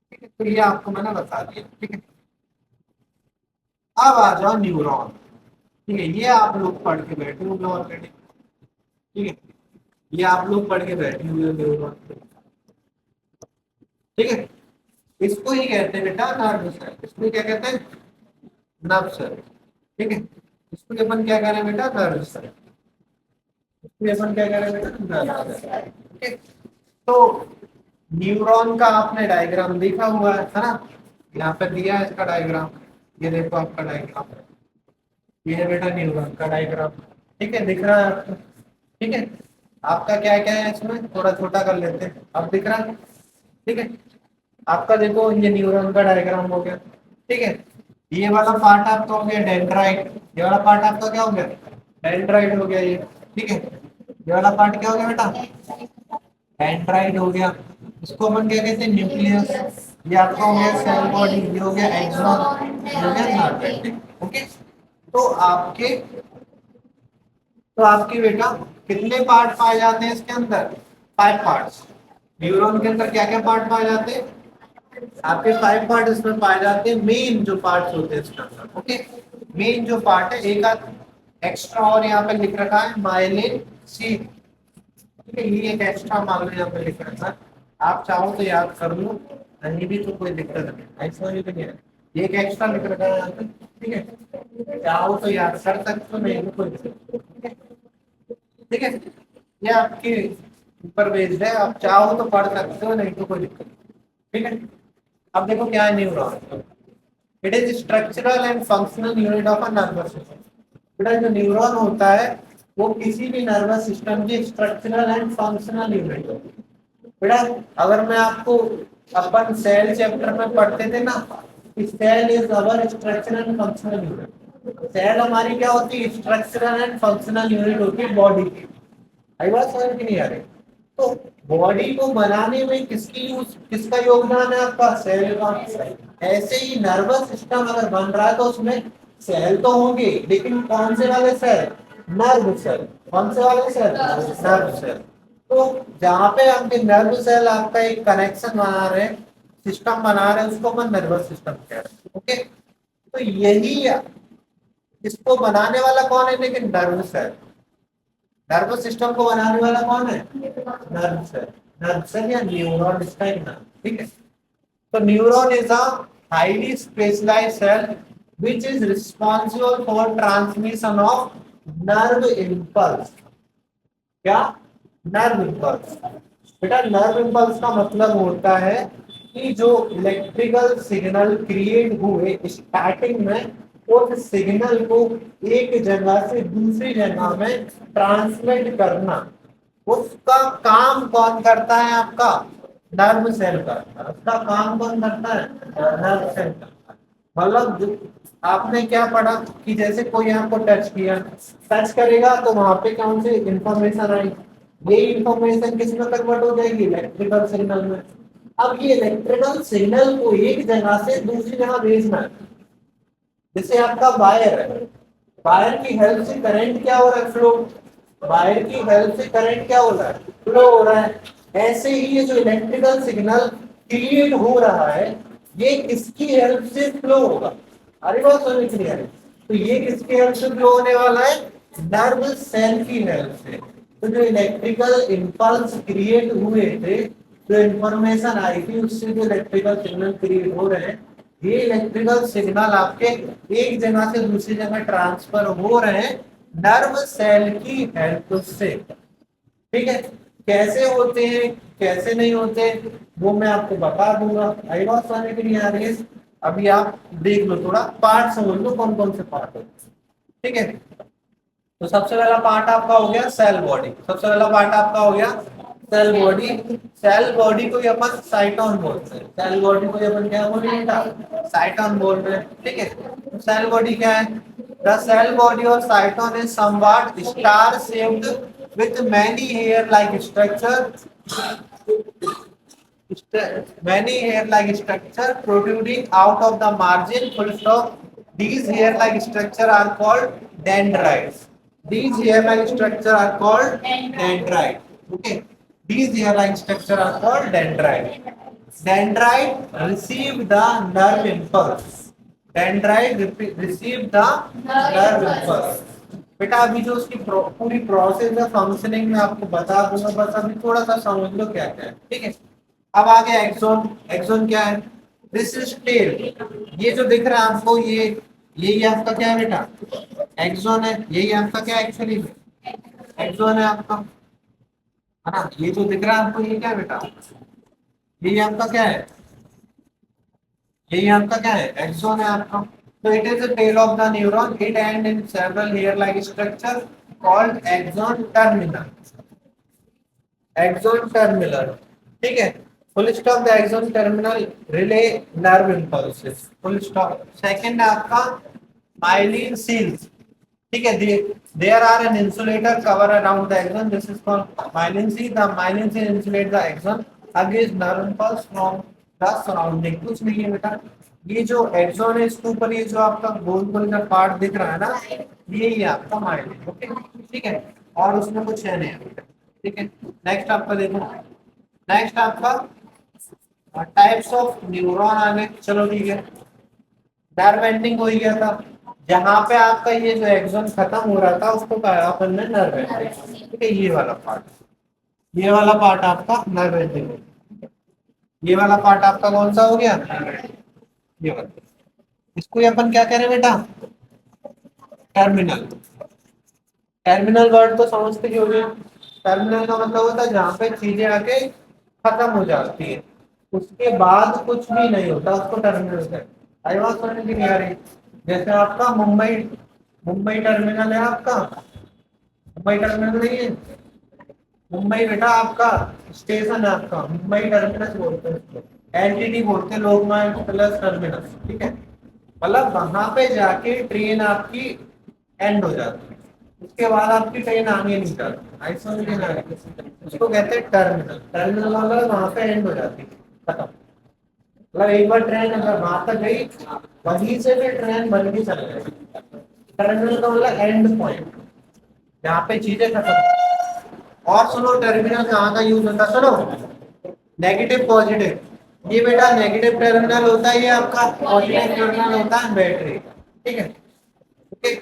S1: ठीक है, तो ये आपको मैंने बता दिया। ठीक है, अब आ जाओ न्यूरॉन। ठीक है, ये आप लोग पढ़ के बैठे होंगे ऑलरेडी। ठीक है, ये आप लोग पढ़ के बैठे हुए हो न्यूरॉन। ठीक है, इसको ही कहते हैं बेटा नर्व सेल। इसको क्या कहते हैं? Nerve cell. ठीक है, इसको अपन क्या कह रहे हैं बेटा? Nerve cell. इसको अपन क्या कह रहे हैं बेटा? Nerve cell. ठीक है, तो न्यूरॉन का आपने डायग्राम देखा हुआ है ना? यहाँ पे दिया है इसका डायग्राम। ये देखो आपका डायग्राम, ये है बेटा न्यूरॉन का डायग्राम। ठीक है, दिख रहा है आपको? ठीक है, आपका क्या क्या है इसमें थोड़ा छोटा कर लेते हैं, अब दिख रहा है? ठीक है, आपका देखो ये न्यूरॉन का डायग्राम हो गया। ठीक है, ये वाला पार्ट आपका हो गया डेंड्राइट, ये वाला पार्ट आपका क्या हो गया? डेंड्राइट हो गया ये। ठीक है, ये वाला पार्ट क्या हो गया बेटा? डेंड्राइट हो गया। इसको अपन क्या कहते हैं? न्यूक्लियस। ये आपका हो गया सेल बॉडी, ये हो गया एक्सॉन, ये हो गया नर्व। ओके, तो आपके तो आपके बेटा कितने पार्ट पाए जाते हैं इसके अंदर? 5 पार्ट्स। न्यूरॉन के अंदर क्या क्या पार्ट पाए जाते हैं? आपके 5 पार्ट इसमें पाए जाते हैं, मेन जो पार्ट्स होते हैं इसके अंदर। ओके, मेन जो पार्ट है, एक आध एक्स्ट्रा और यहाँ पे लिख रखा है माइलिन सी। ठीक है, ये एक एक्स्ट्रा मान लो यहाँ पे लिख रखा है, आप चाहो तो याद कर लो, नहीं भी तो कोई दिक्कत नहीं, ऐसा नहीं तो क्या है, ये एक एक्स्ट्रा लिख रखा है यहाँ पे। ठीक है, चाहो तो याद कर सकते हो, नहीं तो कोई दिक्कत नहीं। ठीक है, ये आपके ऊपर बेस्ड है, आप चाहो तो पढ़ सकते हो, नहीं तो कोई दिक्कत नहीं। ठीक है, अब देखो क्या है neuron. It is structural and functional unit of a nervous system. बेटा जो न्यूरॉन होता है वो किसी भी नर्वस सिस्टम की स्ट्रक्चरल एंड फंक्शनल यूनिट होती है। बेटा अगर मैं आपको अपन सेल चैप्टर में पढ़ते थे ना, cell is our structural and functional unit. Cell हमारी क्या होती है? स्ट्रक्चरल एंड फंक्शनल यूनिट होती है बॉडी की। आई बात समझ में नहीं आ रही? तो बॉडी को बनाने में किसका योगदान है? आपका सेल का। ऐसे ही नर्वस सिस्टम अगर बन रहा है तो उसमें सेल तो होंगे, लेकिन कौन से वाले सेल? Nerve cell. कौन से वाले सेल? Nerve cell. तो जहाँ पे आपके नर्व सेल आपका एक कनेक्शन बना रहे हैं, सिस्टम बना रहे हैं, उसको अपन नर्वस सिस्टम कह रहे हैं। ओके, तो यही इसको बनाने वाला कौन है? लेकिन नर्व सेल। नर्वस सिस्टम को बनाने वाला कौन है? Nerve cell. नर्व सेल या न्यूरॉन इसका एक नाम। ठीक है, तो neuron is a highly specialised cell which is responsible for transmission of nerve impulse। क्या? Nerve impulse. बेटा नर्व इम्पल्स का मतलब होता है कि जो इलेक्ट्रिकल सिग्नल क्रिएट हुए स्टार्टिंग में, उस सिग्नल को एक जगह से दूसरी जगह में ट्रांसमिट करना, उसका काम कौन करता है? आपका नर्व सेल करता है। उसका काम कौन करता है? नर्व सेल करता है। मतलब आपने क्या पढ़ा कि जैसे कोई आपको टच किया, टच करेगा तो वहां पे कौन सी इंफॉर्मेशन आई? ये इंफॉर्मेशन किस में कन्वर्ट हो जाएगी? इलेक्ट्रिकल सिग्नल में। अब ये इलेक्ट्रिकल सिग्नल को एक जगह से दूसरी जगह भेजना है। जैसे आपका वायर है, वायर की हेल्प से करंट क्या हो रहा है? फ्लो। वायर की हेल्प से करंट क्या हो रहा है? फ्लो हो रहा है। ऐसे ही ये जो इलेक्ट्रिकल सिग्नल क्रिएट हो रहा है, ये किसकी हेल्प से फ्लो होगा? अरे बात समझ नहीं आ रही? तो ये किसकी हेल्प से फ्लो होने वाला है? नर्व सेल की हेल्प से। तो जो इलेक्ट्रिकल इंपल्स क्रिएट हुए थे, जो इंफॉर्मेशन आई थी, उससे जो इलेक्ट्रिकल सिग्नल क्रिएट हो रहे हैं, ये इलेक्ट्रिकल सिग्नल आपके एक जगह से दूसरी जगह ट्रांसफर हो रहे हैं नर्व सेल की हेल्प से। ठीक है, कैसे होते हैं कैसे नहीं होते वो मैं आपको बता दूंगा। आई बात समझ में नहीं आ रही है? अभी आप देख लो, थोड़ा पार्ट समझ लो कौन कौन से पार्ट होते हैं। ठीक है, तो सबसे पहला पार्ट आपका हो गया सेल बॉडी। सबसे पहला पार्ट आपका हो गया सेल बॉडी। सेल बॉडी को ही अपन साइटोन बोलते हैं। सेल बॉडी को ही अपन क्या बोल रहे हैं? साइटोन बोल रहे हैं। ठीक है, तो सेल बॉडी क्या है? द सेल बॉडी और साइटोन is somewhat star shaped with many hair like structure many hair-like structure protruding out of the margin. Full stop. These hair-like structure are called dendrites. These hair-like structure are called dendrite. Okay. These hair-like structure are called dendrite. Dendrite receive the nerve impulse. Dendrite receive the nerve impulse. बेटा अभी जो उसकी पूरी प्रोसेस है फंक्शनिंग में आपको बता दूंगा, बस अभी थोड़ा सा समझ लो क्या क्या है, ठीक है। अब आ गया एक्सोन। एक्सोन क्या है? This is tail. ये जो दिख रहा है आपको, ये यही आपका क्या है बेटा? एक्सोन है। यही आपका क्या एक्चुअली एक्सोन है आपका, है ना? ये जो दिख रहा है आपको, ये क्या है बेटा? यही आपका क्या है? यही आपका क्या है? एक्सोन है आपका। तो it is the tail of the neuron. It end in several hair like structure called axon terminal. Axon terminal, ठीक है। Full stop. The axon terminal relay nerve impulses. Full stop. Second है आपका माइलिन सील्स, ठीक है। There are an insulator cover around the axon, this is called myelin sheath. The myelin sheath insulate the axon against nerve impulse from the surrounding. कुछ नहीं है बेटा, ये जो एक्सोन है इसके ऊपर ये जो आपका गोल गोल का पार्ट दिख रहा है ना, ये ही आपका माइलिन, ओके, ठीक है। और उसमें कुछ है नहीं बेटा, ठीक है। नेक्स्ट आपका देखो, नेक्स्ट आपका टाइप्स ऑफ न्यूरॉन आ गए। चलो ठीक है, नर्व एंडिंग हो ही गया था। जहां पे आपका ये जो एक्सोन खत्म हो रहा था उसको कहा अपन ने नर्व एंडिंग, ठीक है। ये वाला पार्ट, ये वाला पार्ट आपका नर्व एंडिंग। ये वाला पार्ट आपका कौन सा हो गया? ये वाला। इसको ही अपन क्या कह रहे हैं बेटा? टर्मिनल। टर्मिनल वर्ड तो समझते ही होंगे। टर्मिनल का मतलब होता है जहाँ पे चीजें आके खत्म हो जाती है, उसके बाद कुछ भी नहीं होता, उसको टर्मिनल कहते हैं। आई बात समझ में नहीं आ रही? जैसे आपका मुंबई, मुंबई टर्मिनल है आपका। मुंबई टर्मिनल नहीं है, मुंबई बेटा आपका स्टेशन है आपका, मुंबई टर्मिनस बोलते हैं उसको, एनटीटी बोलते हैं, लोकमान्य प्लस टर्मिनस, ठीक है। मतलब वहां पे जाके ट्रेन आपकी एंड हो जाती है, उसके बाद आपकी ट्रेन आगे नहीं जाती, ऐसा नहीं ना है। उसको कहते हैं टर्मिनल। टर्मिनल मतलब वहां पे एंड हो जाती है, खत्म। मतलब एक बार ट्रेन अगर वहां तक गई, वहीं से फिर ट्रेन बन के चल गई। टर्मिनल का मतलब एंड पॉइंट, जहाँ पे चीजें खत्म। और सुनो, टर्मिनल कहाँ का यूज होता है, सुनो। Negative positive. ये बेटा नेगेटिव टर्मिनल होता है, ये आपका पॉजिटिव टर्मिनल होता है बैटरी, ठीक है, ओके।